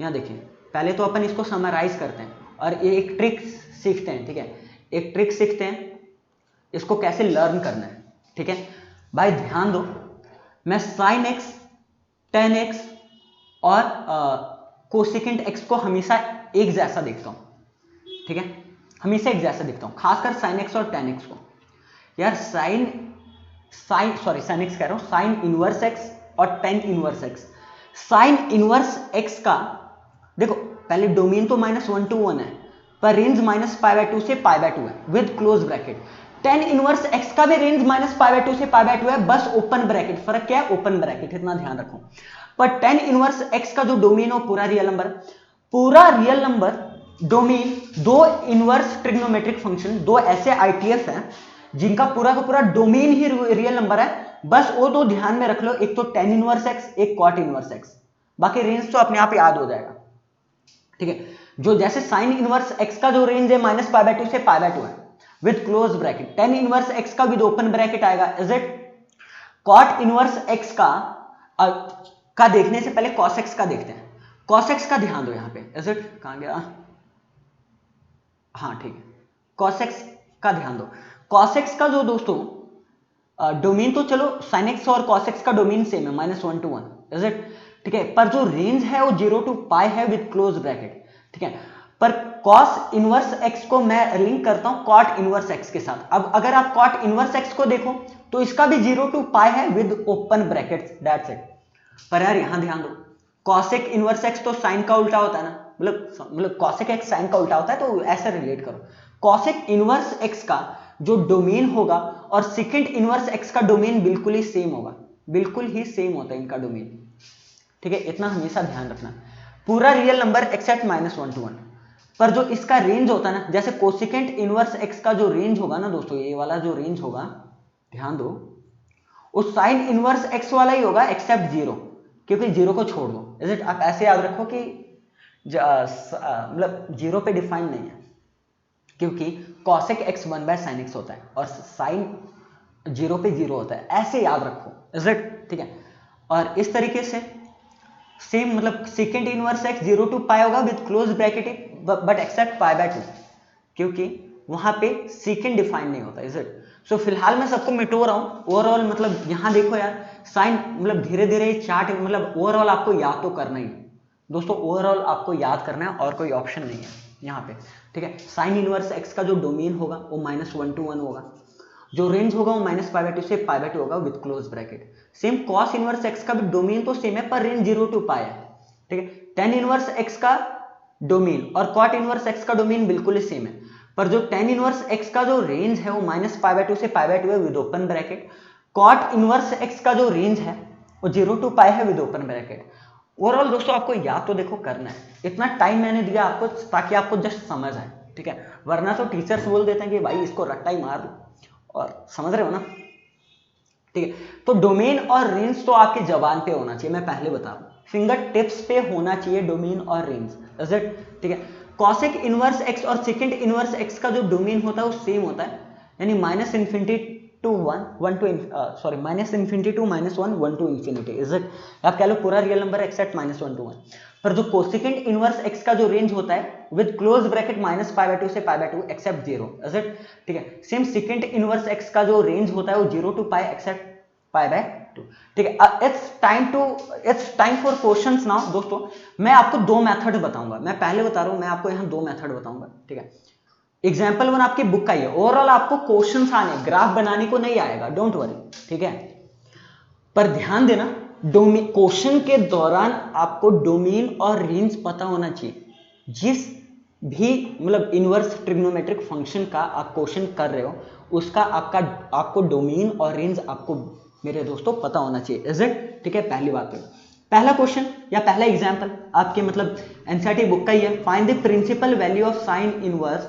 Speaker 1: यहाँ देखिए, पहले तो अपन इसको समराइज करते हैं और एक ट्रिक सीखते हैं, ठीक है। एक ट्रिक सीखते हैं, इसको कैसे लर्न करना है, ठीक है भाई। ध्यान दो, मैं साइन एक्स, टेन एक्स और कोसेकेंट एक्स को हमेशा एक जैसा देखता हूँ, ठीक है, हमेशा एक जैसा देखता हूँ, खासकर साइन एक्स और टेन एक्स को। यार साइन एक्स कह रहा हूँ, साइन इनवर्स एक्स और ten inverse x. Sine inverse x का देखो, पहले डोमेन तो -1 to 1 है, पर रेंज -π/2 से π/2 है with close bracket. Tan inverse x का भी रेंज -π/2 से π/2 है, बस ओपन ब्रैकेट, फर्क क्या है, ओपन ब्रैकेट, इतना ध्यान रखो। पर टेन इनवर्स एक्स का जो डोमेन हो पूरा रियल नंबर, पूरा रियल नंबर डोमेन दो इनवर्स ट्रिग्नोमेट्रिक फंक्शन, दो ऐसे आईटीएफ हैं जिनका पूरा का पूरा डोमेन ही रियल नंबर है, बस वो दो ध्यान में रख लो, एक तो टेन इनवर्स एक्स, एक कॉट इनवर्स एक्स, बाकी रेंज तो अपने आप याद हो जाएगा, ठीक है। जो जैसे साइन इनवर्स एक्स का जो रेंज है -π/2 से π/2 है with close bracket, tan inverse x का विद ओपन ब्रैकेट आएगा, is it. Cot inverse x का देखने से पहले कॉस एक्स का देखते हैं। कॉस एक्स का ध्यान दो यहाँ पे, इज इट, कहां गया, हाँ ठीक है, कॉस एक्स का ध्यान दो। कॉस एक्स का जो दोस्तों डोमेन तो चलो साइन एक्स और कॉस एक्स का डोमेन सेम है, -1 to 1, इज इट, ठीक है। पर जो रेंज है वो 0 to पाई है विद क्लोज ब्रैकेट, ठीक है। पर कॉस इनवर्स एक्स को मैं लिंक करता हूं कॉट इनवर्स एक्स के साथ। अब अगर आप कॉट इनवर्स एक्स को देखो तो इसका भी 0 to पाई है with open brackets, that's it. पर यार यहां ध्यान दो, कॉसेक इनवर्स एक्स तो साइन का उल्टा होता है ना, मतलब कॉसेक एक्स साइन का उल्टा होता है, तो ऐसे रिलेट करो। कॉसेक इनवर्स एक्स का जो डोमेन होगा और सेकेंड इनवर्स एक्स का डोमेन बिल्कुल ही सेम होगा, बिल्कुल ही सेम होता है इनका डोमेन, ठीक है, इतना हमेशा ध्यान रखना। पूरा रियल नंबर एक्सेप्ट -1 to 1, पर जो इसका रेंज होता है ना, जैसे कोसेकेंट इनवर्स एक्स का जो रेंज होगा ना दोस्तों, ये वाला जो रेंज होगा, ध्यान दो, वो साइन इनवर्स एक्स वाला ही होगा एक्सेप्ट 0, क्योंकि 0 को छोड़ दो, इज इट। आप ऐसे याद रखो कि मतलब 0 पे डिफाइन नहीं है, क्योंकि कॉसेक एक्स 1/sin x होता है और साइन 0 पे 0 होता है, ऐसे याद रखो, इज इट, ठीक है। और इस तरीके से सेम, मतलब secant inverse x 0 to pi होगा with close bracket but except π/2, क्योंकि वहां पे सेकेंड डिफाइन नहीं होता, इज इट। सो फिलहाल मैं सबको मिटो रहा हूँ ओवरऑल, मतलब यहाँ देखो यार, साइन मतलब धीरे धीरे चार्ट, मतलब ओवरऑल आपको याद तो करना ही दोस्तों, ओवरऑल आपको याद करना है और कोई ऑप्शन नहीं है यहाँ पे, ठीक है। साइन इनवर्स एक्स का जो डोमेन होगा वो -1 to 1 होगा, जो रेंज होगा वो -π/2 से π/2 होगा with close bracket. Same cos inverse x का भी डोमेन तो सेम है, पर रेंज 0 to पाई है, ठीक है। टेन इनवर्स एक्स का डोमेन और कॉट इनवर्स एक्स का डोमेन बिल्कुल ही सेम है, पर जो टेन इनवर्स एक्स का जो रेंज है वो -π/2 से π/2 है with open bracket. Cot inverse x का जो रेंज है वो 0 to पाई है विद ओपन ब्रैकेट। ओवरऑल दोस्तों आपको याद तो देखो करना है, इतना टाइम मैंने दिया आपको ताकि आपको जस्ट समझ आए, ठीक है। वरना तो टीचर्स बोल देते हैं कि भाई इसको रट्टा ही मार दो, और समझ रहे हो ना, ठीक है। तो डोमेन और रेंज तो आपके जबान पे होना चाहिए, मैं पहले बता रहा हूं, फिंगर टिप्स पे होना चाहिए डोमेन और रेंज, इज इट, ठीक है। कॉसेक इनवर्स एक्स और सेकेंड इनवर्स एक्स का जो डोमेन होता है वो सेम होता है, यानी -∞ to 1 1 to sorry -∞ to -1 1 to infinity, is it. आप कह लो पूरा रियल नंबर एक्सेप्ट -1 to 1, पर जो कोसेकेंट इनवर्स एक्स का जो रेंज होता है विद क्लोज ब्रैकेट -π/2 से π/2 एक्सेप्ट 0, इज इट, ठीक है। सेम सेकेंड इनवर्स एक्स का जो रेंज होता है वो 0 to पाई एक्सेप्ट π/2, ठीक है। It's time for questions now दोस्तों। मैं आपको दो मेथड बताऊंगा, मैं पहले बता रहा हूं, मैं आपको यहाँ दो मेथड बताऊंगा, ठीक है। एग्जाम्पल 1 आपकी बुक का ही है, ओवरऑल आपको क्वेश्चंस आने, ग्राफ बनाने को नहीं आएगा, डोंट वरी, ठीक है। पर ध्यान देना, क्वेश्चन के दौरान आपको डोमेन और रेंज पता होना चाहिए। जिस भी मतलब इनवर्स ट्रिग्नोमेट्रिक फंक्शन का आप क्वेश्चन कर रहे हो उसका आपको डोमेन और रेंज आपको मेरे दोस्तों पता होना चाहिए, इज इट, ठीक है, पहली बात है। पहला क्वेश्चन या पहला एग्जाम्पल आपके मतलब एनसीईआरटी बुक का ही है, find the principal value of sine inverse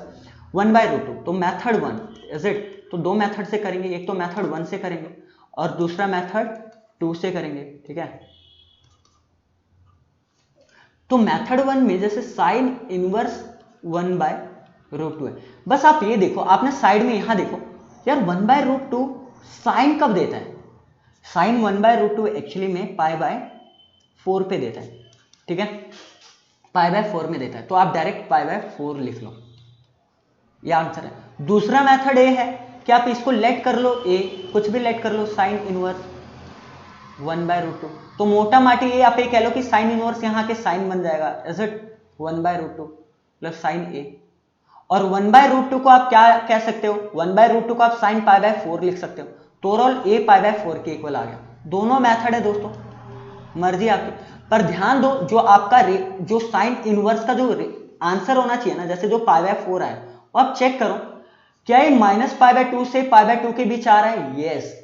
Speaker 1: 1/√2। तो मेथड 1 इज इट, तो दो मेथड से करेंगे, एक तो मेथड 1 से करेंगे और दूसरा मेथड 2 से करेंगे, ठीक है। तो मेथड 1 में जैसे साइन इनवर्स 1/√2 है, बस आप ये देखो, आपने साइड में यहां देखो यार 1/√2 साइन कब देता है, साइन 1/√2 एक्चुअली में π/4 पे देता है, ठीक है, π/4 में देता है, तो आप डायरेक्ट π/4 लिख लो, ये आंसर है। दूसरा मेथड ए है कि आप इसको लेट कर लो, ए कुछ भी लेट कर लो, साइन इनवर्स 1/√2, तो मोटा माटी ये आप ये कह लो कि साइन इनवर्स यहाँ के साइन बन जाएगा, इज इट 1/√2 प्लस साइन ए, और 1/√2 को आप क्या कह सकते हो, 1/√2 को आप साइन π/4 लिख सकते हो, तो ओवरऑल ए π/4 के इक्वल आ गया। दोनों मेथड है दोस्तों, मर्जी आपकी, पर ध्यान दो जो आपका जो साइन इनवर्स का जो आंसर होना चाहिए ना, जैसे जो π/4 आया, वो आप चेक करो क्या ये -π/2 से π/2 के बीच आ रहा है, यस,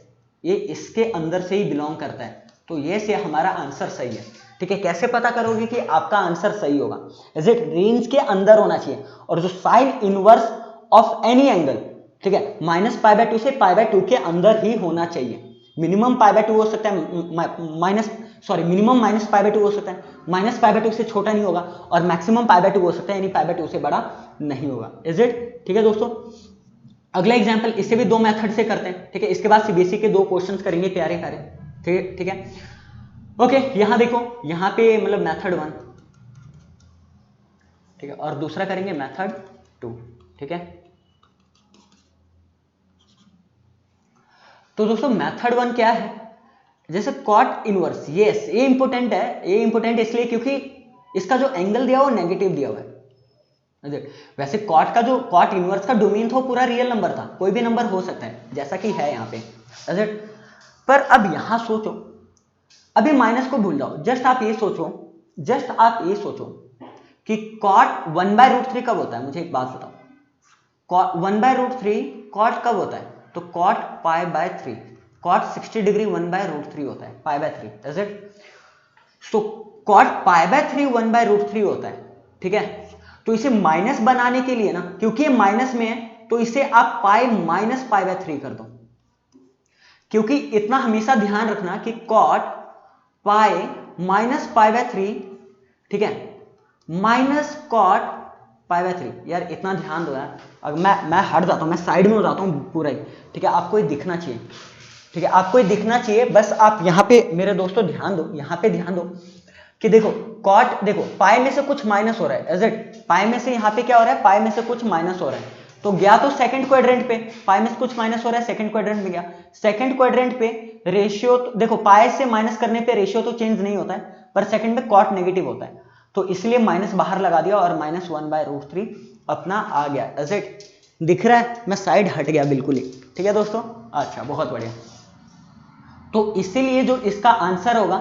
Speaker 1: ये इसके अंदर से ही बिलोंग करता है, तो यस ये हमारा आंसर सही है, ठीक है। कैसे पता करोगे कि आपका आंसर सही होगा, इज इट रेंज के अंदर होना चाहिए, और जो sine inverse of any angle, ठीक है, -π/2 से π/2 के अंदर ही होना चाहिए, मिनिमम π/2 हो सकता है, मिनिमम -π/2 हो सकता है, -π/2 से छोटा नहीं होगा, और मैक्सिमम π/2 हो सकता है, यानी π/2 से बड़ा नहीं होगा, इज इट, ठीक है दोस्तों। अगला एग्जांपल, इससे भी दो मेथड से करते हैं, ठीक है, इसके बाद सीबीएसई के दो क्वेश्चंस करेंगे प्यारे प्यारे, ठीक है। ओके, यहां देखो, यहां पे मतलब मेथड 1, ठीक है, और दूसरा करेंगे मेथड 2, ठीक है। तो दोस्तों मेथड 1 क्या है, जैसे कॉट इनवर्स, यस ये इंपॉर्टेंट है, ये इंपॉर्टेंट इसलिए क्योंकि इसका जो एंगल दिया हुआ वो नेगेटिव दिया हुआ है। वैसे कॉट इनवर्स का डोमेन था, पूरा रियल नंबर था, कोई भी नंबर हो सकता है जैसा कि है यहाँ पे, पर अब यहां सोचो, अभी माइनस को भूल जाओ, जस्ट आप ये सोचो कि कॉट 1/√3 कब होता है, मुझे एक बात बताओ, 1/√3 कॉट कब होता है, तो कॉट π/3, कॉट 60 डिग्री 1/√3 होता है, π/3, इज इट, सो कॉट π/3 1/√3 होता है, ठीक है। तो इसे माइनस बनाने के लिए ना, क्योंकि ये माइनस में है, तो इसे आप पाई माइनस π/3 कर दो, क्योंकि इतना हमेशा ध्यान रखना कि कॉट पाई माइनस π/3, ठीक है, माइनस कॉट π/3, यार इतना ध्यान दो यार, अगर मैं हट जाता हूं, मैं साइड में हो जाता हूं पूरा ही, ठीक है, आपको ये दिखना चाहिए, ठीक है, आपको ये दिखना चाहिए, बस आप यहाँ पे मेरे दोस्तों ध्यान दो, यहाँ पे ध्यान दो कि देखो कॉट, देखो पाई में से कुछ माइनस हो रहा है, इज इट, पाई में से यहाँ पे क्या हो रहा है, पाई में से कुछ माइनस हो रहा है, तो गया तो सेकंड क्वाड्रेंट पे, पाई में से कुछ माइनस हो रहा है, सेकंड क्वाड्रेंट में गया, सेकंड क्वाड्रेंट पे रेशियो, तो देखो पाई से माइनस करने पे रेशियो तो चेंज नहीं होता है, पर सेकंड में कॉट नेगेटिव होता है, तो इसलिए माइनस बाहर लगा दिया और -1/√3 अपना आ गया, इज इट, दिख रहा है, मैं साइड हट गया बिल्कुल ही, ठीक है दोस्तों, अच्छा बहुत बढ़िया। तो इसीलिए जो इसका आंसर होगा,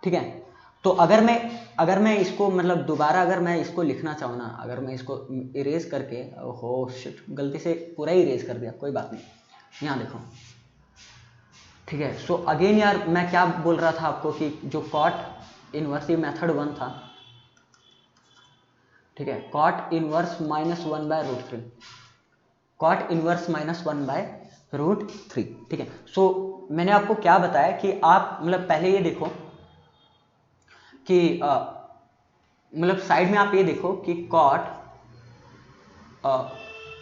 Speaker 1: ठीक है, तो अगर मैं इसको मतलब दोबारा अगर मैं इसको लिखना चाहूँ ना, अगर मैं इसको इरेज करके, हो शिट, गलती से पूरा ही इरेज कर दिया, कोई बात नहीं, यहाँ देखो, ठीक है। सो अगेन यार मैं क्या बोल रहा था आपको कि जो कॉट इनवर्स, ये मेथड 1 था, ठीक है, कॉट इनवर्स -1/√3, कॉट इनवर्स -1/√3, ठीक है। सो मैंने आपको क्या बताया कि आप मतलब पहले ये देखो कि मतलब साइड में आप ये देखो कि कॉट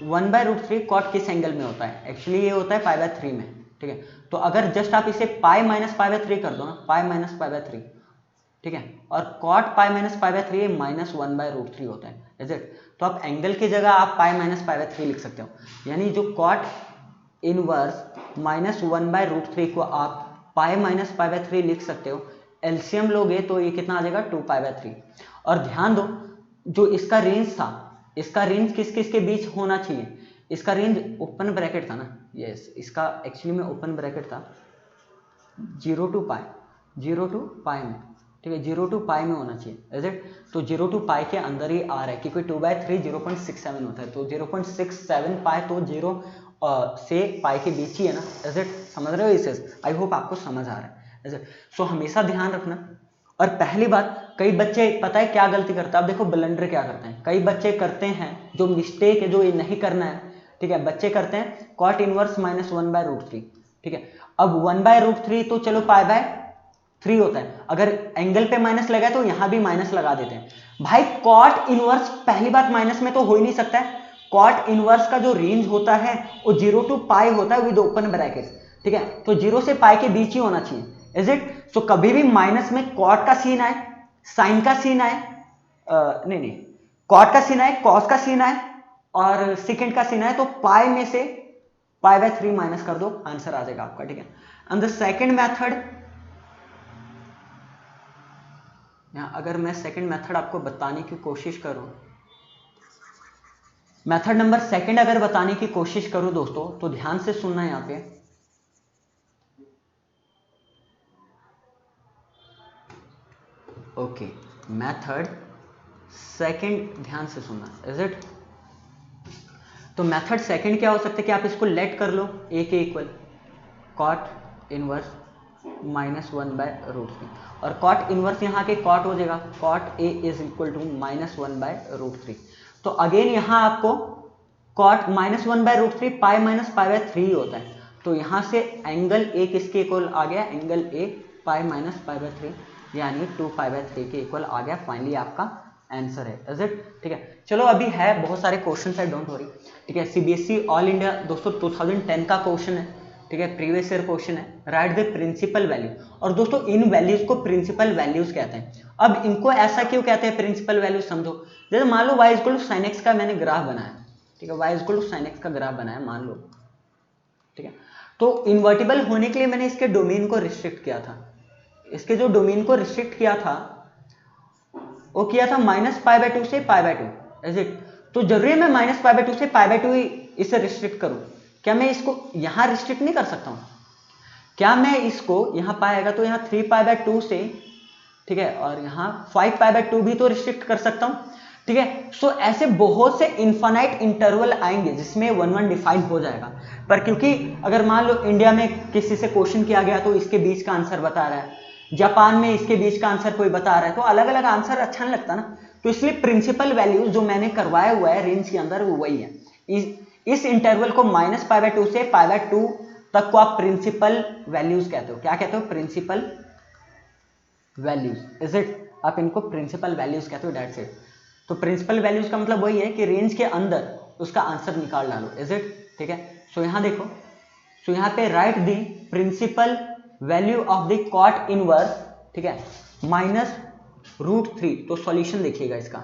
Speaker 1: 1/√3 कॉट किस एंगल में होता है, एक्चुअली ये होता है π/3 में, ठीक है। तो अगर जस्ट आप इसे पाई माइनस π/3 कर दो ना, पाई माइनस π/3, ठीक है, और कॉट पाई माइनस π/3 -1/√3 होता है, इज इट, तो आप एंगल की जगह आप पाई माइनस π/3 लिख सकते हो, यानी जो कॉट इनवर्स -1/√3 को आप पाई माइनस π/3 लिख सकते हो, एलसीएम लोगे तो ये कितना आ जाएगा 2π/3, और ध्यान दो जो इसका रेंज था, इसका रेंज किस किस के बीच होना चाहिए, इसका रेंज ओपन ब्रैकेट था ना, यस, इसका एक्चुअली में ओपन ब्रैकेट था 0 to पाई में, ठीक है, 0 to पाई में होना चाहिए, इज इट, तो 0 to पाई के अंदर ही आ रहा है, क्योंकि 2/3 0.67 होता है, तो 0.67 पाई तो 0 से पाई के बीच ही है ना, इज इट, समझ रहे हो इसे, आई होप आपको समझ आ रहा है, इज इट। सो हमेशा ध्यान रखना, और पहली बात, कई बच्चे पता है क्या गलती करते हैं, आप देखो ब्लंडर क्या करते हैं, कई बच्चे करते हैं जो मिस्टेक है, जो ये नहीं करना है, ठीक है, बच्चे करते हैं कॉट इनवर्स माइनस 1/√3, ठीक है। अब 1/√3 तो चलो पाई बाय 3 होता है, अगर एंगल पे माइनस लगा है तो यहां भी माइनस लगा देते हैं। भाई कॉट इनवर्स पहली बात माइनस में तो हो ही नहीं सकता है, कॉट इनवर्स का जो रेंज होता है वो 0 to पाई होता है विद ओपन ब्रैकेट, ठीक है, तो 0 से पाई के बीच ही होना चाहिए, इज इट। सो कभी भी माइनस में कॉट का सीन आए, साइन का सीन आए, नहीं कॉट का सीन आए, कॉस का सीन आए और सेकेंड का सीन आए, तो पाई में से पाई बाय 3 माइनस कर दो, आंसर आ जाएगा आपका, ठीक है। एंड द सेकेंड मेथड, अगर मैं सेकेंड मेथड आपको बताने की कोशिश करूं, मेथड नंबर सेकेंड अगर बताने की कोशिश करूं दोस्तों, तो ध्यान से सुनना यहां पे, ओके, मेथड सेकेंड ध्यान से सुनना, इज इट। तो मेथड सेकेंड क्या हो सकता है कि आप इसको लेट कर लो ए के इक्वल कॉट इनवर्स माइनस 1/√3, और कॉट इनवर्स यहाँ के कॉट हो जाएगा, cot a is equal to minus 1/√3। तो अगेन यहाँ आपको cot minus 1/√3 pi minus pi by 3 होता है, तो यहाँ से एंगल ए किसके इक्वल आ गया, angle A pi minus pi by 3 यानी 2 पाई बाय 3 के इक्वल आ गया, फाइनली आपका आंसर है, इज इट, ठीक है। चलो अभी है बहुत सारे क्वेश्चन है, डोंट वरी, ठीक है। सीबीएसई ऑल इंडिया दोस्तों 2010 का क्वेश्चन है, ठीक है, प्रीवियस ईयर क्वेश्चन है, राइट द प्रिंसिपल वैल्यू। और दोस्तों इन वैल्यूज को प्रिंसिपल वैल्यूज कहते हैं। अब इनको ऐसा क्यों कहते हैं प्रिंसिपल वैल्यूज, समझो। जैसे मान लो y equal to sine x का मैंने ग्राफ बनाया, ठीक है, y equal to sine x का ग्राफ बनाया मान लो, ठीक है। तो इन्वर्टिबल होने के लिए मैंने इसके डोमेन को रिस्ट्रिक्ट किया था, इसके जो डोमेन को रिस्ट्रिक्ट किया था वो किया था माइनस पाई बाय 2 से पाई बाय 2, इज इट। तो जरूरी है मैं माइनस पाई बाय 2 से पाई बाय 2 ही इसे रिस्ट्रिक्ट करूं, क्या मैं इसको यहां रिस्ट्रिक्ट नहीं कर सकता हूं, क्या मैं इसको यहां पाएगा तो यहां 3 पाई बाय 2 से, ठीक है, और यहां 5 पाई बाय 2 भी तो रिस्ट्रिक्ट कर सकता हूं, ठीक है। सो ऐसे बहुत से इनफाइनाइट इंटरवल आएंगे जिसमें 1 डिफाइन हो जाएगा, पर क्योंकि अगर मान लो इंडिया में किसी से क्वेश्चन किया गया तो इसके बीच का आंसर बता रहा है, जापान में इसके बीच का आंसर कोई बता रहा है, तो अलग अलग आंसर अच्छा नहीं लगता ना, तो इसलिए प्रिंसिपल वैल्यूज जो मैंने करवाया हुआ है रेंज के अंदर वो वही है। इस इंटरवल को माइनस पाई बाय 2 से पाई बाय 2 तक को आप प्रिंसिपल वैल्यूज कहते हो, क्या कहते हो, प्रिंसिपल वैल्यूज, इज इट। आप इनको प्रिंसिपल वैल्यूज कहते हो, दैट्स इट। तो प्रिंसिपल वैल्यूज का मतलब वही है कि रेंज के अंदर उसका आंसर निकाल डालो, इज इट, ठीक है। सो यहां देखो, सो यहां पे write the principal value of the cot inverse, ठीक है, माइनस √3, तो सॉल्यूशन देखिएगा इसका।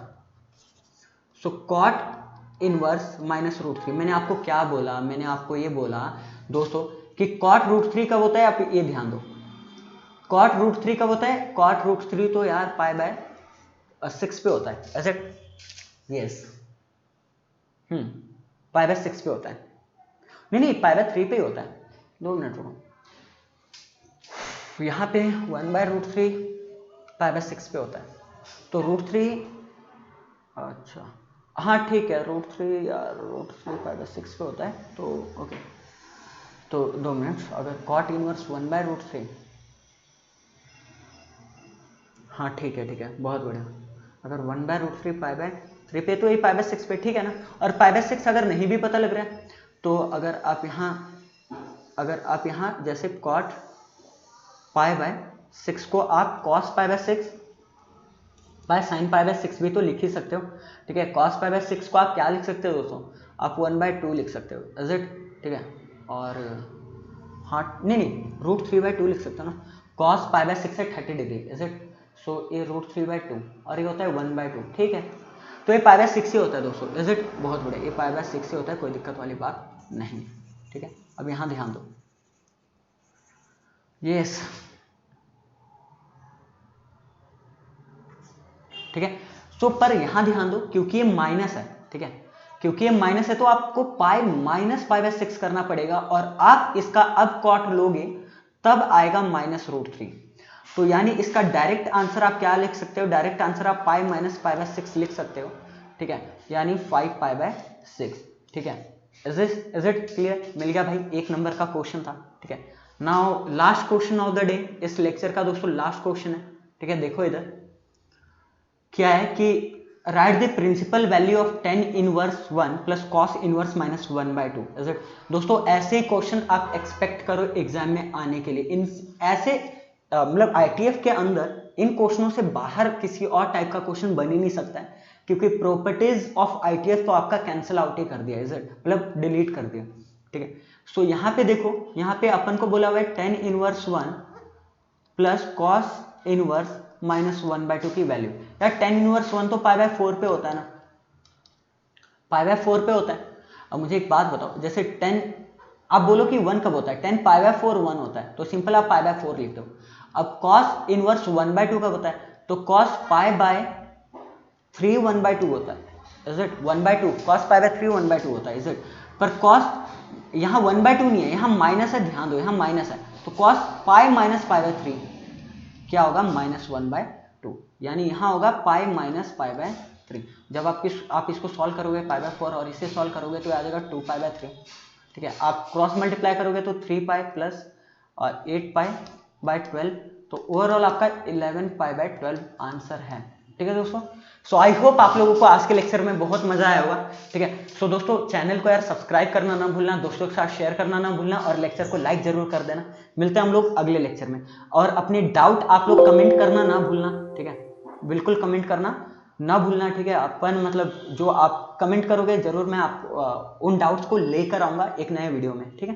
Speaker 1: सो कॉट इनवर्स माइनस √3, मैंने आपको क्या बोला, मैंने आपको ये बोला दोस्तों कि कॉट √3 कब होता है, आप ये ध्यान दो, कॉट √3 कब होता है, कॉट √3 तो यार पाई बाय 6 पे होता है, ऐसे, यस, पाई बाय 6 पे होता है, नहीं पाई बाय 3 पे ही होता है, 2 मिनट रुको, यहाँ पे 1/√3 पाई बाय 6 पे होता है, तो √3, अच्छा हाँ ठीक है, √3 यार √3 पाई बाय 6 पे होता है, तो ओके, तो 2 मिनट, अगर कॉट इनवर्स 1/√3, हाँ ठीक है, बहुत बढ़िया, अगर 1/√3 पाई बाय 3 पे, तो ये पाई बाय 6 पे, ठीक है ना। और पाई बाय 6 अगर नहीं भी पता लग रहा है तो अगर आप यहाँ जैसे कॉट पाई बाय 6 को आप cos pi by 6 by sine pi by 6 भी तो लिख ही सकते हो, ठीक है। कॉस पाई बाय 6 को आप क्या लिख सकते हो दोस्तों, आप 1/2 लिख सकते हो, इज इट, ठीक है। और हाँ नहीं √3/2 लिख सकते हो ना, कॉस पाई बाय 6 है 30 डिग्री, इज इट। सो ये √3/2 और ये होता है 1/2, ठीक है। तो ये पाई बाय 6 ही होता है दोस्तों, इज इट, बहुत बढ़िया, ये पाई बाय 6 ही होता है, कोई दिक्कत वाली बात नहीं, ठीक है। अब यहाँ ध्यान दो, यस, ठीक है। सो पर यहां ध्यान दो क्योंकि ये माइनस है, ठीक है, क्योंकि ये माइनस है तो आपको पाई माइनस पाई बाय 6 करना पड़ेगा, और आप इसका अब कॉट लोगे तब आएगा माइनस √3, तो यानी इसका डायरेक्ट आंसर आप क्या लिख सकते हो, डायरेक्ट आंसर आप पाई माइनस पाई बाय 6 लिख सकते हो, ठीक है, यानी 5 पाई बाय 6, ठीक है। इज इट क्लियर, मिल गया भाई, 1 नंबर का क्वेश्चन था, ठीक है। Now last question of the day, इस लेक्चर का दोस्तों लास्ट क्वेश्चन है, ठीक है, देखो इधर क्या है कि write the principal value of tan inverse 1 plus cos inverse minus 1/2। Is it? दोस्तों ऐसे क्वेश्चन आप एक्सपेक्ट करो एग्जाम में आने के लिए। इन ऐसे मतलब आईटीएफ के अंदर इन क्वेश्चनों से बाहर किसी और टाइप का क्वेश्चन बन ही नहीं सकता है, क्योंकि प्रॉपर्टीज ऑफ आईटीएफ तो आपका कैंसिल आउट ही कर दिया, इज इट? मतलब डिलीट कर दिया। ठीक है, सो यहाँ पे देखो, यहाँ पे अपन को बोला हुआ है ten inverse 1 plus cos inverse minus 1/2 की वैल्यू। यार टेन इनवर्स 1 तो π/4 पे होता है ना, π/4 पे होता है। अब मुझे एक बात बताओ, जैसे 10 आप बोलो कि 1 कब होता है, 10 π/4 1 होता है, तो सिंपल आप π/4 लिखते हो। अब cos इनवर्स 1/2 कब होता है, तो cos π/3 1/2 होता है, इज इट? 1/2 cos π/3 1/2 होता है, इज इट? पर cos यहाँ 1/2 नहीं है, यहाँ माइनस है, ध्यान दो यहाँ माइनस है, तो cos पाई माइनस π/3 क्या होगा, -1/2, यानी यहाँ होगा पाई माइनस π/3। जब आप इसको सॉल्व करोगे π/4 और इसे सॉल्व करोगे तो आ जाएगा 2π/3। ठीक है, आप क्रॉस मल्टीप्लाई करोगे तो 3π प्लस और 8π/12, तो ओवरऑल आपका 11π/12 आंसर है। ठीक है दोस्तों, सो आई होप आप लोगों को आज के लेक्चर में बहुत मजा आया होगा। ठीक है, सो दोस्तों चैनल को यार सब्सक्राइब करना ना भूलना, दोस्तों के साथ शेयर करना ना भूलना और लेक्चर को लाइक जरूर कर देना। मिलते हैं हम लोग अगले लेक्चर में, और अपने डाउट आप लोग कमेंट करना ना भूलना। ठीक है, बिल्कुल कमेंट करना ना भूलना। ठीक है, अपन मतलब जो आप कमेंट करोगे जरूर मैं आप उन डाउट्स को लेकर आऊंगा एक नए वीडियो में। ठीक है।